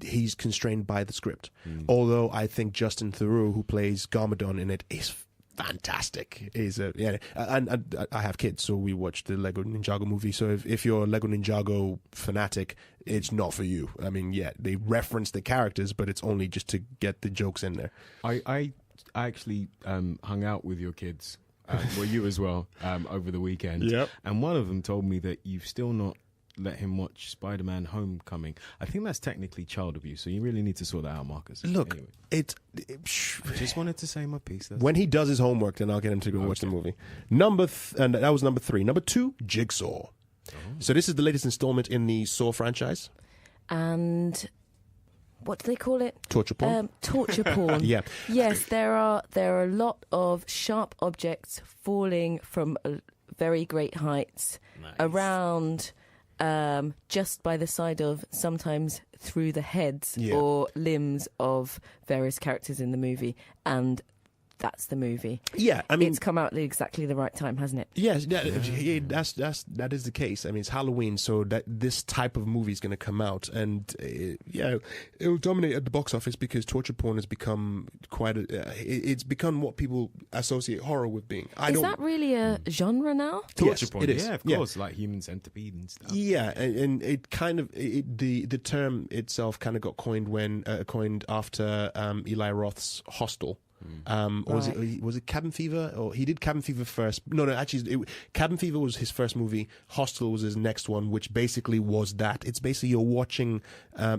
S8: he's constrained by the script. Although I think Justin Theroux, who plays Garmadon in it, is fantastic. And I have kids, so we watched the Lego Ninjago movie. So if you're a Lego Ninjago fanatic, it's not for you. I mean, they reference the characters, but it's only just to get the jokes in there.
S7: I actually hung out with your kids, well, you as well, over the weekend.
S8: Yep.
S7: And one of them told me that you've still not let him watch Spider-Man Homecoming. I think that's technically child abuse, so you really need to sort that out, Marcus.
S8: Look,
S7: anyway.
S8: I
S7: just wanted to say my piece.
S8: When he does his homework, then I'll get him to go watch the movie. And that was number 3. Number 2, Jigsaw. So this is the latest installment in the Saw franchise.
S6: And what do they call it?
S8: Torture porn.
S6: Torture porn.
S8: Yeah.
S6: Yes, there are a lot of sharp objects falling from very great heights around. Just by the side of, sometimes through the heads or limbs of various characters in the movie, and that's the movie.
S8: Yeah, I mean,
S6: it's come out at exactly the right time, hasn't it?
S8: Yes, that is the case. I mean, it's Halloween, so that this type of movie is going to come out, and it'll dominate at the box office because torture porn has become it's become what people associate horror with being.
S6: Is that really a genre now?
S7: Torture porn,
S8: it is.
S7: Yeah, of course, like Human Centipede and stuff.
S8: Yeah, and it kind of the term itself kind of got coined after Eli Roth's Hostel. Was it Cabin Fever? Or he did Cabin Fever first. No, actually, Cabin Fever was his first movie. Hostel was his next one, which basically was that. It's basically you're watching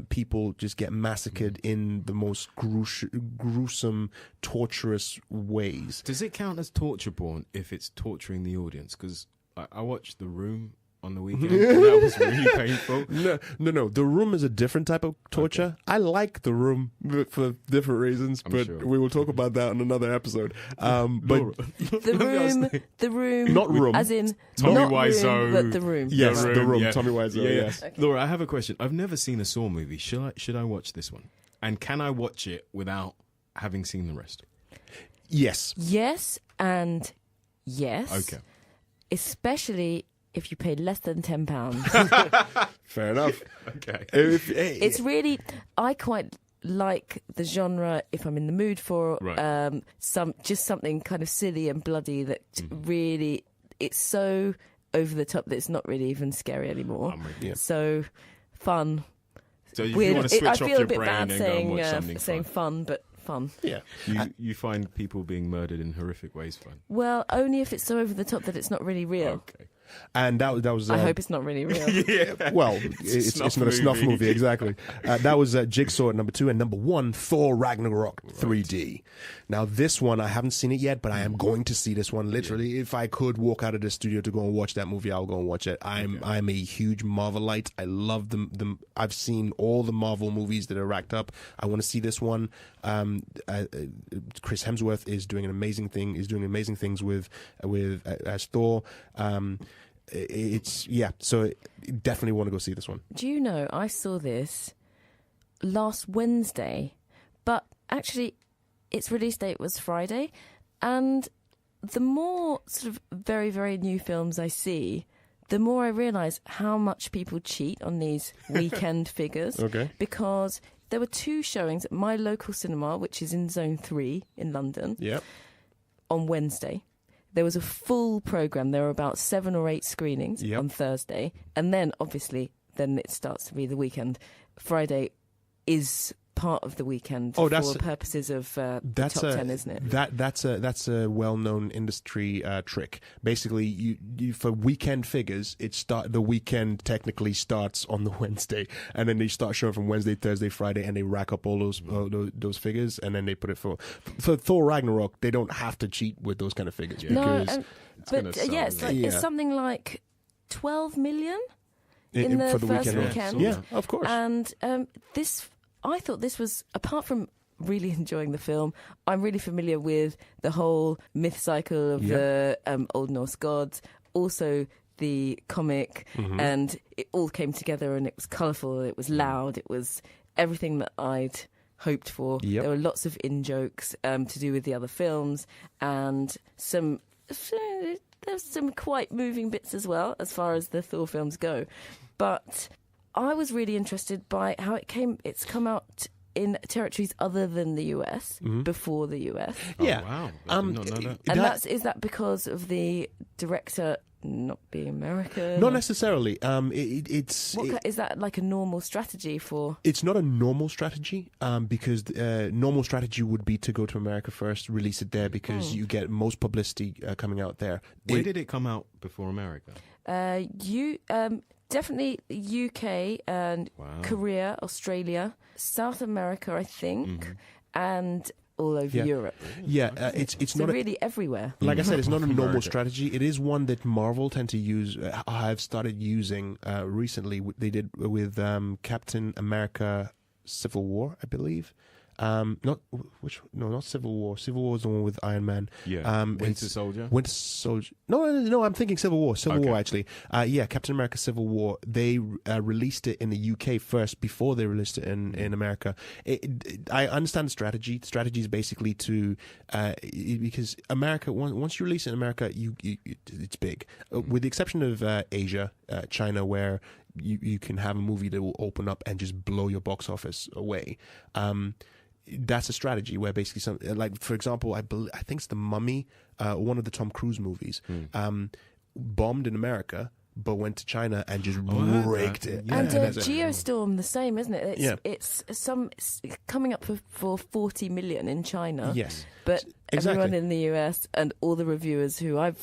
S8: people just get massacred in the most gruesome, torturous ways.
S7: Does it count as torture porn if it's torturing the audience? Because I watched The Room on the weekend. That was really painful.
S8: No. The Room is a different type of torture. Okay. I like The Room for different reasons, but we will talk about that in another episode. But
S6: The Room,
S8: not Room,
S6: as in
S7: Tommy
S6: not
S7: Wiseau,
S6: room, but The Room.
S8: Yes, The Room.
S7: Yeah.
S8: Tommy Wiseau.
S7: Yeah.
S8: Yes.
S7: Okay. Laura, I have a question. I've never seen a Saw movie. Should I watch this one? And can I watch it without having seen the rest?
S8: Yes.
S6: Yes, and yes.
S7: Okay.
S6: Especially if you pay less than £10.
S8: Fair enough.
S7: Okay.
S6: It's really, I quite like the genre if I'm in the mood for something kind of silly and bloody that really, it's so over the top that it's not really even scary anymore. So fun.
S7: So if you want to switch off your
S6: I feel a bit
S7: brain
S6: bad
S7: and go and watch something
S6: saying fun, but fun.
S8: Yeah.
S7: You find people being murdered in horrific ways fun?
S6: Well, only if it's so over the top that it's not really real.
S7: Okay.
S8: And that was.
S6: I hope it's not really real.
S7: Yeah.
S8: Well, it's not a snuff movie, exactly. That was Jigsaw at number 2, and number 1, Thor Ragnarok 3D. Now, this one, I haven't seen it yet, but I am going to see this one. Literally, if I could walk out of the studio to go and watch that movie, I'll go and watch it. I'm a huge Marvelite. I love them. I've seen all the Marvel movies that are racked up. I want to see this one. Chris Hemsworth is doing an amazing thing. Is doing amazing things with as Thor. So definitely want to go see this one.
S6: Do you know, I saw this last Wednesday, but actually its release date was Friday, and the more sort of very, very new films I see, the more I realise how much people cheat on these weekend figures.
S8: Okay.
S6: Because there were 2 showings at my local cinema, which is in Zone 3 in London, on Wednesday. There was a full programme. There were about 7 or 8 screenings on Thursday. And then, obviously, then it starts to be the weekend. Friday is part of the weekend for purposes of the top 10, isn't it?
S8: That's a well-known industry trick. Basically, you for weekend figures, the weekend technically starts on the Wednesday, and then they start showing from Wednesday, Thursday, Friday, and they rack up all those figures, and then they put it for Thor Ragnarok. They don't have to cheat with those kind of figures.
S6: It's something like 12 million in the first weekend.
S8: Yeah, of course.
S6: And I thought this was, apart from really enjoying the film, I'm really familiar with the whole myth cycle of the Old Norse gods, also the comic, and it all came together, and it was colourful, it was loud, it was everything that I'd hoped for.
S8: Yep.
S6: There were lots of in-jokes to do with the other films, and there's some quite moving bits as well, as far as the Thor films go. But I was really interested by how it's come out in territories other than the US before the US.
S8: Yeah.
S7: Oh, wow. I did not know that.
S6: And is that because of the director not being American?
S8: Not necessarily.
S6: Is that like a normal strategy for?
S8: It's not a normal strategy because normal strategy would be to go to America first, release it there because you get most publicity coming out there.
S7: Where did it come out before America?
S6: Definitely UK and Korea, Australia, South America, I think, and all over Europe.
S8: Yeah, it's not
S6: really everywhere.
S8: Like I said, it's not a normal strategy. It is one that Marvel tend to use. I've started using recently. They did with Captain America: Civil War, I believe. Not Civil War. Civil War is the one with Iron Man.
S7: Yeah. Winter Soldier.
S8: No. I'm thinking Civil War. War actually. Captain America: Civil War. They released it in the UK first before they released it in America. I understand the strategy. The strategy is basically to because America once you release it in America, it's big. With the exception of Asia, China, where you can have a movie that will open up and just blow your box office away. That's a strategy where basically like for example, I think it's The Mummy, one of the Tom Cruise movies, bombed in America but went to China and just raked it.
S6: And Geostorm the same, isn't it? It's coming up for 40 million in China.
S8: Yes,
S6: but
S8: exactly.
S6: Everyone in the US and all the reviewers who I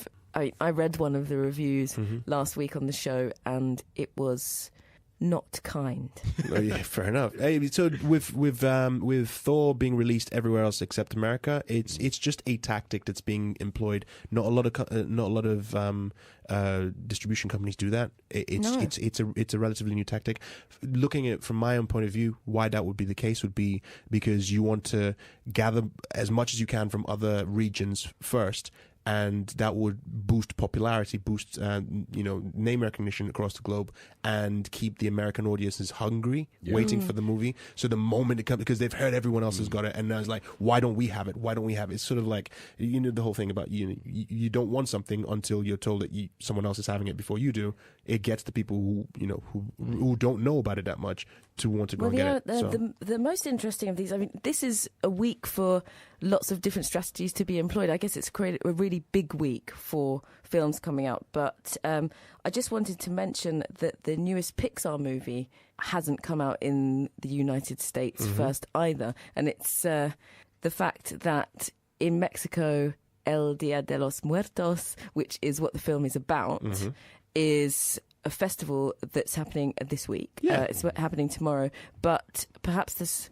S6: read one of the reviews last week on the show, and it was not kind.
S8: Oh, yeah, fair enough. Hey, so with Thor being released everywhere else except America, it's just a tactic that's being employed. Not a lot of distribution companies do that. It's a relatively new tactic. Looking at it from my own point of view, why that would be the case would be because you want to gather as much as you can from other regions first. And that would boost popularity, boost name recognition across the globe, and keep the American audiences hungry, waiting for the movie. So the moment it comes, because they've heard everyone else has got it, and now it's like, why don't we have it? Why don't we have it? It's sort of like the whole thing about you don't want something until you're told that someone else is having it before you do. It gets the people who don't know about it that much to want to go and get it.
S6: The most interesting of these, I mean, this is a week for lots of different strategies to be employed. I guess it's created a really big week for films coming out. But I just wanted to mention that the newest Pixar movie hasn't come out in the United States first either. And it's the fact that in Mexico, El Dia de los Muertos, which is what the film is about, is a festival that's happening this week.
S8: Yeah.
S6: It's happening tomorrow. But perhaps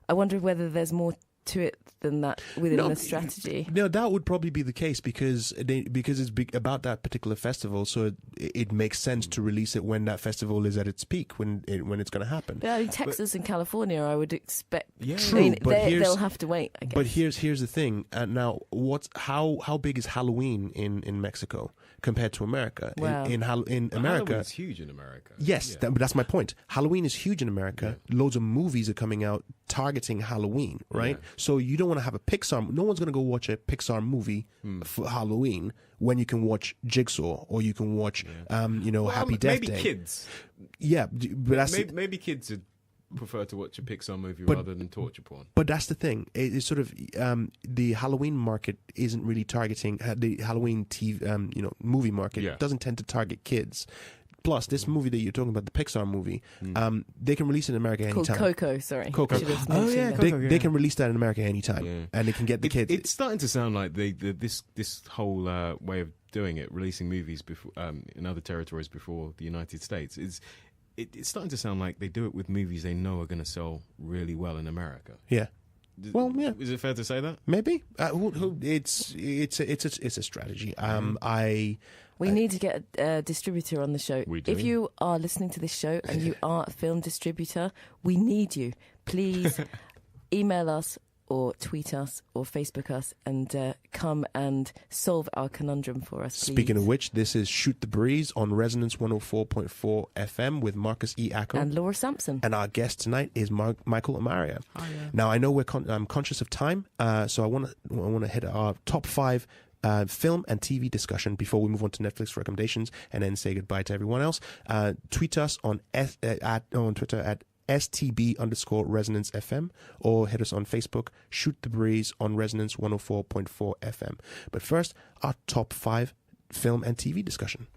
S6: I wonder whether there's more to it than that within the strategy.
S8: No, that would probably be the case because it's about that particular festival, so it makes sense to release it when that festival is at its peak, when it's going to happen.
S6: But in Texas and California, I would expect.
S8: Yeah, true.
S6: They'll have to wait, I guess.
S8: But here's the thing. Now, how big is Halloween in Mexico compared to America?
S6: Wow.
S8: In America,
S7: Halloween's huge in America.
S8: Yes, but that's my point. Halloween is huge in America. Yeah. Loads of movies are coming out targeting Halloween, right? Yeah. So you don't want to have a Pixar. No one's going to go watch a Pixar movie for Halloween when you can watch Jigsaw or you can watch, Happy Death Day.
S7: Maybe kids.
S8: Yeah, but that's
S7: maybe kids would prefer to watch a Pixar movie rather than torture porn.
S8: But that's the thing. It's sort of the Halloween market isn't really targeting the Halloween TV, movie market.
S7: Yeah.
S8: Doesn't tend to target kids. Plus, this movie that you're talking about, the Pixar movie, they can release it in America anytime.
S6: Called Coco, sorry.
S8: Coco.
S7: Oh, yeah, Coco,
S8: they can release that in America anytime, and they can get the kids.
S7: It's starting to sound like this whole way of doing it, releasing movies before in other territories before the United States, it's starting to sound like they do it with movies they know are going to sell really well in America.
S8: Yeah. Well, yeah.
S7: Is it fair to say that?
S8: Maybe. It's a strategy.
S6: We need to get a distributor on the show.
S7: We do.
S6: If you are listening to this show and you are a film distributor, we need you. Please email us or tweet us or Facebook us and come and solve our conundrum for us, please.
S8: Speaking of which, this is Shoot the Breeze on Resonance 104.4 FM with Marcus E. Acko.
S6: And Laura Sampson.
S8: And our guest tonight is Michael Amariah.
S7: Hi, yeah.
S8: Now, I know I'm conscious of time, so I want to hit our top 5 film and TV discussion before we move on to Netflix recommendations and then say goodbye to everyone else. Tweet us on Twitter at STB_Resonance FM or hit us on Facebook, Shoot the Breeze on Resonance 104.4 FM. But first, our top 5 film and TV discussion.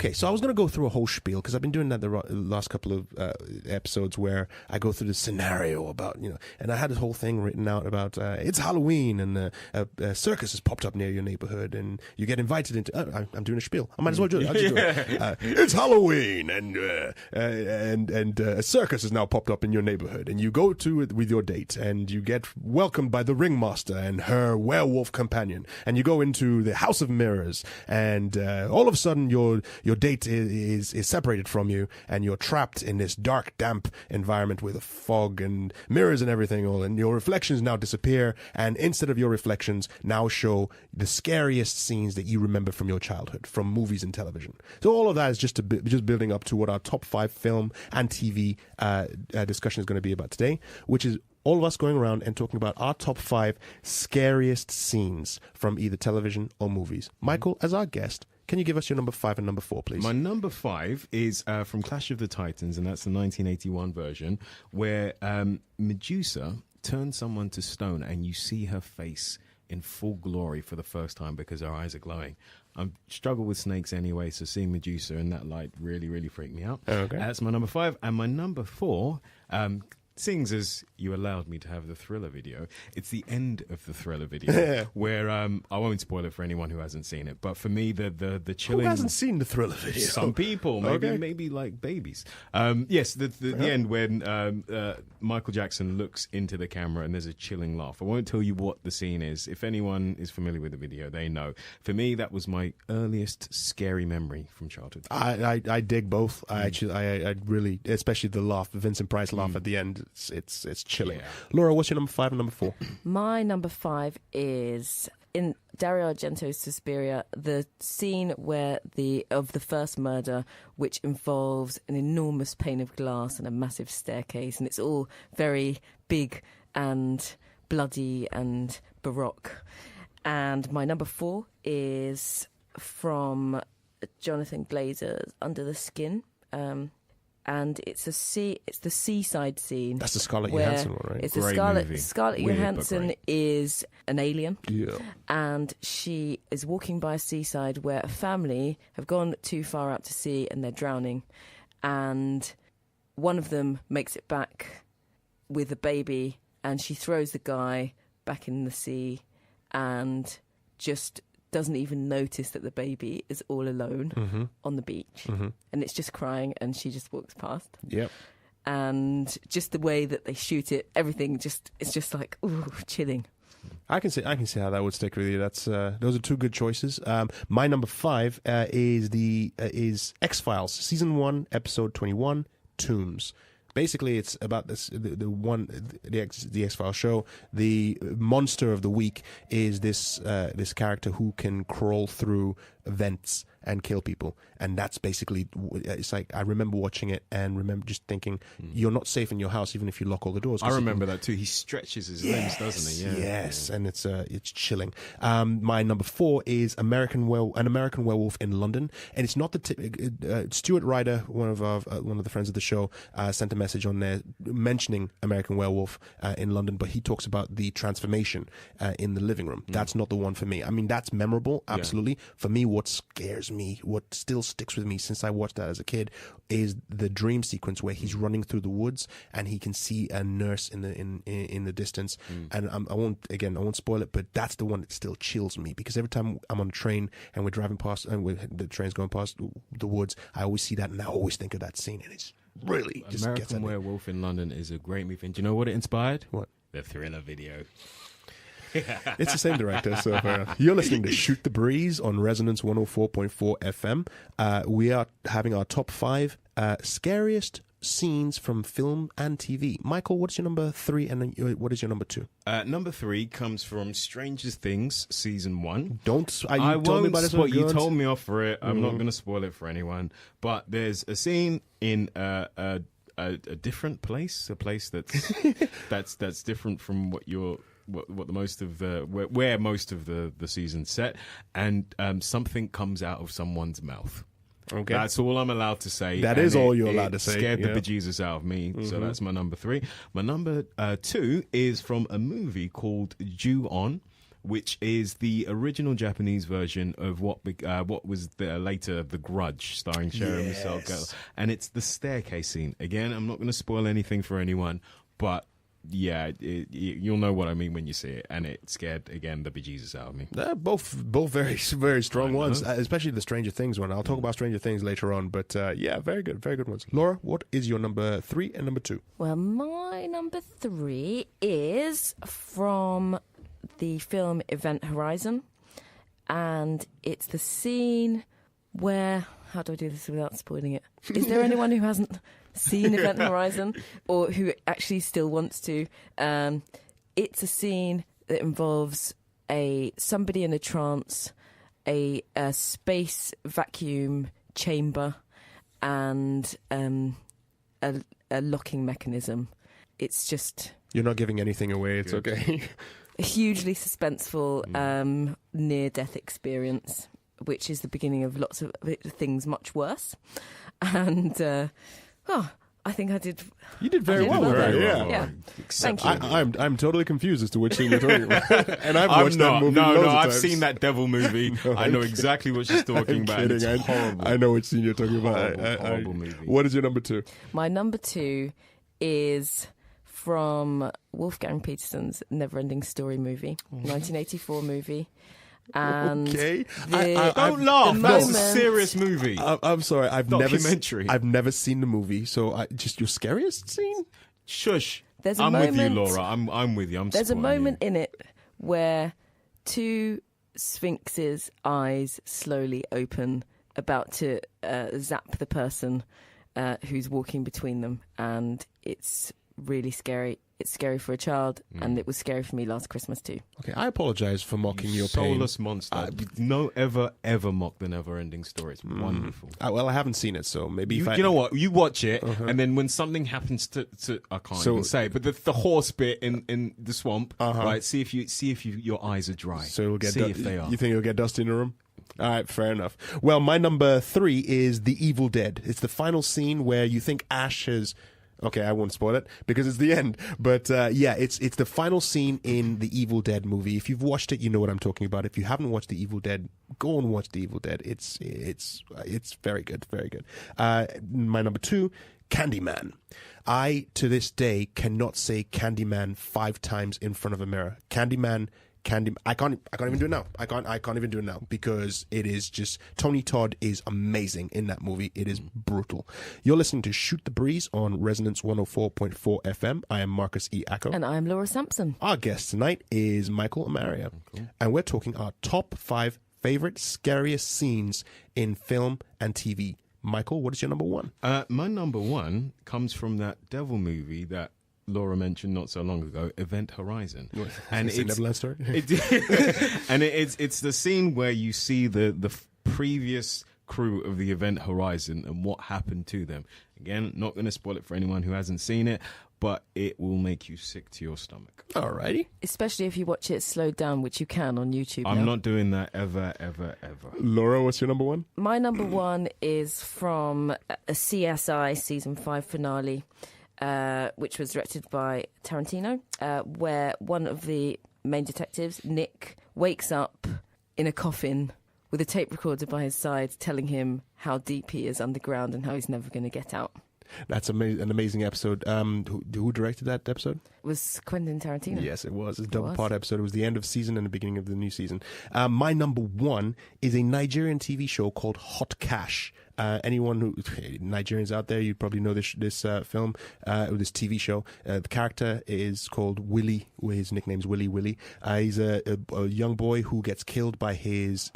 S8: Okay, so I was going to go through a whole spiel because I've been doing that the last couple of episodes where I go through the scenario about, and I had this whole thing written out about it's Halloween and a circus has popped up near your neighborhood and you get invited into. I'm doing a spiel. I might as well do it. I'll just do it. It's Halloween and a circus has now popped up in your neighborhood and you go to it with your date and you get welcomed by the ringmaster and her werewolf companion and you go into the House of Mirrors and all of a sudden your date is separated from you and you're trapped in this dark, damp environment with a fog and mirrors and everything all, and your reflections now disappear, and instead of your reflections now show the scariest scenes that you remember from your childhood, from movies and television. So all of that is just building up to what our top 5 film and TV discussion is going to be about today, which is all of us going around and talking about our top 5 scariest scenes from either television or movies. Michael, as our guest, can you give us your number 5 and number 4, please?
S7: My number 5 is from Clash of the Titans, and that's the 1981 version, where Medusa turns someone to stone and you see her face in full glory for the first time because her eyes are glowing. I struggle with snakes anyway, so seeing Medusa in that light really, really freaked me out.
S8: Okay.
S7: That's my number 5. And my number 4, seeing as you allowed me to have the Thriller video, it's the end of the Thriller video where I won't spoil it for anyone who hasn't seen it, but for me the chilling.
S8: Who hasn't seen the Thriller video?
S7: Some people, maybe like babies. Yes, the end when Michael Jackson looks into the camera and there's a chilling laugh. I won't tell you what the scene is. If anyone is familiar with the video, they know. For me, that was my earliest scary memory from childhood.
S8: I dig both. I really, especially the laugh, the Vincent Price laugh at the end. It's chilling.
S7: Yeah.
S8: Laura, what's your number 5 and number 4?
S6: My number 5 is in Dario Argento's Suspiria, the scene where of the first murder, which involves an enormous pane of glass and a massive staircase, and it's all very big and bloody and baroque. And my number 4 is from Jonathan Glazer's Under the Skin. And it's the seaside scene.
S8: That's the Scarlett Johansson one, right?
S6: It's
S7: Great movie.
S6: Scarlett
S7: Weird,
S6: Johansson is an alien.
S8: Yeah.
S6: And she is walking by a seaside where a family have gone too far out to sea and they're drowning. And one of them makes it back with a baby, and she throws the guy back in the sea and just doesn't even notice that the baby is all alone on the beach. And it's just crying, and she just walks past.
S8: Yep.
S6: And just the way that they shoot it, everything it's just like, ooh, chilling.
S8: I can see how that would stick with you. That's those are two good choices. My number 5 is X-Files season 1 episode 21, Tombs. Basically, it's about the X-Files show. The monster of the week is this character who can crawl through vents and kill people, and that's basically, it's like, I remember watching it and remember just thinking, you're not safe in your house even if you lock all the doors.
S7: I remember that too. He stretches his limbs, doesn't he?
S8: Yes, and it's chilling. My number 4 is An American Werewolf in London, and it's not the Stuart Ryder, one of the friends of the show, sent a message on there mentioning American Werewolf in London, but he talks about the transformation in the living room. That's not the one for me. I mean, that's memorable, absolutely. For me, what scares me, what still sticks with me since I watched that as a kid, is the dream sequence where he's running through the woods and he can see a nurse in the distance. And I won't spoil it, but that's the one that still chills me, because every time I'm on a train and we're driving past and the train's going past the woods, I always see that and I always think of that scene, and it's really just
S7: American Werewolf in London is a great movie. And do you know what it inspired?
S8: What?
S7: The Thriller video.
S8: It's the same director, so fair enough. You're listening to Shoot the Breeze on Resonance 104.4 FM. We are having our top 5 scariest scenes from film and TV. Michael, what's your number 3 and what is your number 2?
S7: Number 3 comes from Stranger Things season 1.
S8: I won't
S7: spoil. You told me off for it. I'm not going to spoil it for anyone. But there's a scene in a different place, a place that's different from what you're. What the most of the where most of the season's set, and something comes out of someone's mouth. Okay, that's all I'm allowed to say.
S8: That is all you're allowed to say.
S7: Scared the bejesus out of me. So that's my number 3. My number 2 is from a movie called Ju-On, which is the original Japanese version of what was later The Grudge, starring Sharon Michelle, and it's the staircase scene. Again, I'm not going to spoil anything for anyone, but yeah, you'll know what I mean when you see it, and it scared again the bejesus out of me.
S8: Both very, very strong ones, especially the Stranger Things one. I'll talk about Stranger Things later on, but very good ones. Laura, what is your number 3 and number 2?
S6: Well, my number 3 is from the film Event Horizon, and it's the scene where, how do I do this without spoiling it? Is there anyone who hasn't seen Event Horizon or who actually still wants to? It's a scene that involves somebody in a trance, a space vacuum chamber, and a locking mechanism. It's just... You're
S8: not giving anything away, it's okay.
S6: A hugely suspenseful near-death experience, which is the beginning of lots of things much worse. And I think I did.
S8: You did very well.
S7: Very
S8: Yeah.
S7: well.
S6: Yeah. Thank you.
S8: I'm totally confused as to which scene you're talking about. And I've watched
S7: not.
S8: that movie
S7: No,
S8: loads of
S7: I've
S8: times.
S7: seen that devil movie.
S8: No,
S7: I know
S8: I'm
S7: exactly what she's talking
S8: I'm
S7: about. and
S8: kidding.
S7: It's horrible.
S8: I know which scene you're talking about.
S7: Horrible movie.
S8: What is your number 2?
S6: My number 2 is from Wolfgang Petersen's Neverending Story movie, 1984 movie. And
S8: Okay.
S7: Don't laugh.
S6: the
S7: That's a
S6: moment-
S7: serious movie.
S8: I'm sorry. I've
S7: Documentary.
S8: never seen the movie. So just your scariest scene?
S7: Shush.
S6: There's a
S7: I'm with you,
S6: moment-
S7: Laura. I'm with you.
S6: There's a
S7: supporting
S6: moment in it where 2 sphinxes' eyes slowly open, about to zap the person who's walking between them, and it's really scary. It's scary for a child, and it was scary for me last Christmas too.
S8: Okay, I apologize for mocking your pain.
S7: soulless monster. No, ever mock the never-ending story. It's wonderful.
S8: Well, I haven't seen it, so maybe
S7: You know what? You watch it, and then when something happens to I can't even say, but the horse bit in the swamp, right? See if your eyes are dry.
S8: So you'll get
S7: see if they are.
S8: You think you'll get dusty in the room? All right, fair enough. Well, my number 3 is The Evil Dead. It's the final scene where you think Ash has... Okay, I won't spoil it because it's the end. But it's the final scene in the Evil Dead movie. If you've watched it, you know what I'm talking about. If you haven't watched the Evil Dead, go and watch the Evil Dead. It's very good, very good. My number 2, Candyman. I to this day cannot say Candyman 5 times in front of a mirror. Candyman. I can't even do it now. I can't even do it now because it is just Tony Todd is amazing in that movie. It is brutal. You're listening to Shoot the Breeze on Resonance 104.4 FM. I am Marcus E. Acko.
S6: And I'm Laura Sampson.
S8: Our guest tonight is Michael Amariah. Cool. And we're talking our top 5 favorite scariest scenes in film and TV. Michael, what is your number 1?
S7: My number 1 comes from that devil movie that Laura mentioned not so long ago, Event Horizon, and it's
S8: Neverland Story.
S7: It's the scene where you see the previous crew of the Event Horizon and what happened to them. Again, not going to spoil it for anyone who hasn't seen it, but it will make you sick to your stomach.
S8: Alrighty.
S6: Especially if you watch it slowed down, which you can on YouTube.
S7: I'm
S6: now.
S7: not doing that ever.
S8: Laura, what's your number 1?
S6: My number 1 is from a CSI season 5 finale. Which was directed by Tarantino, where one of the main detectives, Nick, wakes up in a coffin with a tape recorder by his side telling him how deep he is underground and how he's never going to get out.
S8: That's an amazing episode. Who directed that episode?
S6: It was Quentin Tarantino.
S8: Yes, it was. It's a double-part episode. It was the end of season and the beginning of the new season. My number 1 is a Nigerian TV show called Hot Cash. Anyone who Nigerians out there, you probably know this film or this TV show. The character is called Willie. His nickname's Willie. He's a young boy who gets killed by his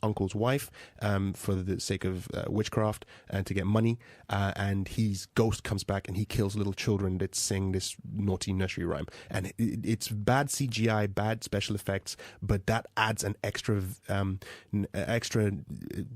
S8: uncle's wife for the sake of witchcraft and to get money. And his ghost comes back and he kills little children that sing this naughty nursery rhyme. And it's bad CGI, bad special effects, but that adds an extra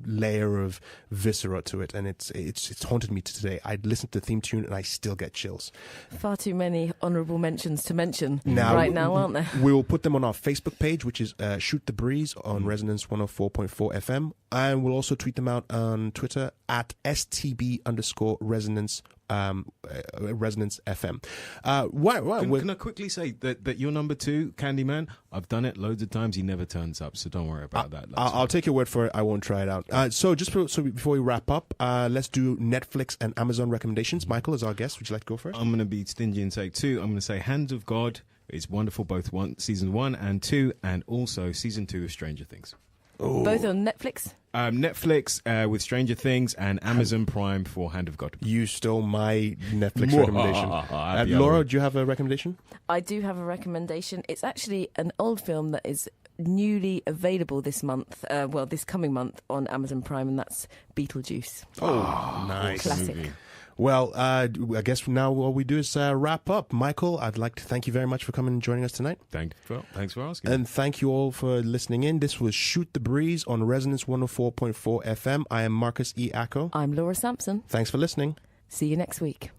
S8: layer of visceral to it, and it's haunted me to today. I listened to the theme tune and I still get chills.
S6: Far too many honourable mentions to mention
S8: now,
S6: right now, aren't there?
S8: We will put them on our Facebook page, which is Shoot the Breeze on Resonance 104.4 FM, and we'll also tweet them out on Twitter at @STB_Resonance Resonance FM.
S7: Can I quickly say that your number 2, Candyman, I've done it loads of times. He never turns up, so don't worry about that.
S8: I'll take your word for it. I won't try it out. So before we wrap up, let's do Netflix and Amazon recommendations. Michael, as our guest, would you like to go first?
S7: I'm going to be stingy and say 2. I'm going to say Hands of God is wonderful, both season 1 and 2, and also season 2 of Stranger Things.
S8: Ooh.
S6: Both on Netflix?
S7: Netflix with Stranger Things and Amazon Prime for Hand of God.
S8: You stole my Netflix recommendation. Laura, do you have a recommendation?
S6: I do have a recommendation. It's actually an old film that is newly available this coming month on Amazon Prime, and that's Beetlejuice.
S8: Oh, nice.
S6: Classic.
S7: Movie.
S8: Well, I guess from now all we do is wrap up. Michael, I'd like to thank you very much for coming and joining us tonight.
S7: Thanks for asking.
S8: And thank you all for listening in. This was Shoot the Breeze on Resonance 104.4 FM. I am Marcus E. Acko.
S6: I'm Laura Sampson.
S8: Thanks for listening.
S6: See you next week.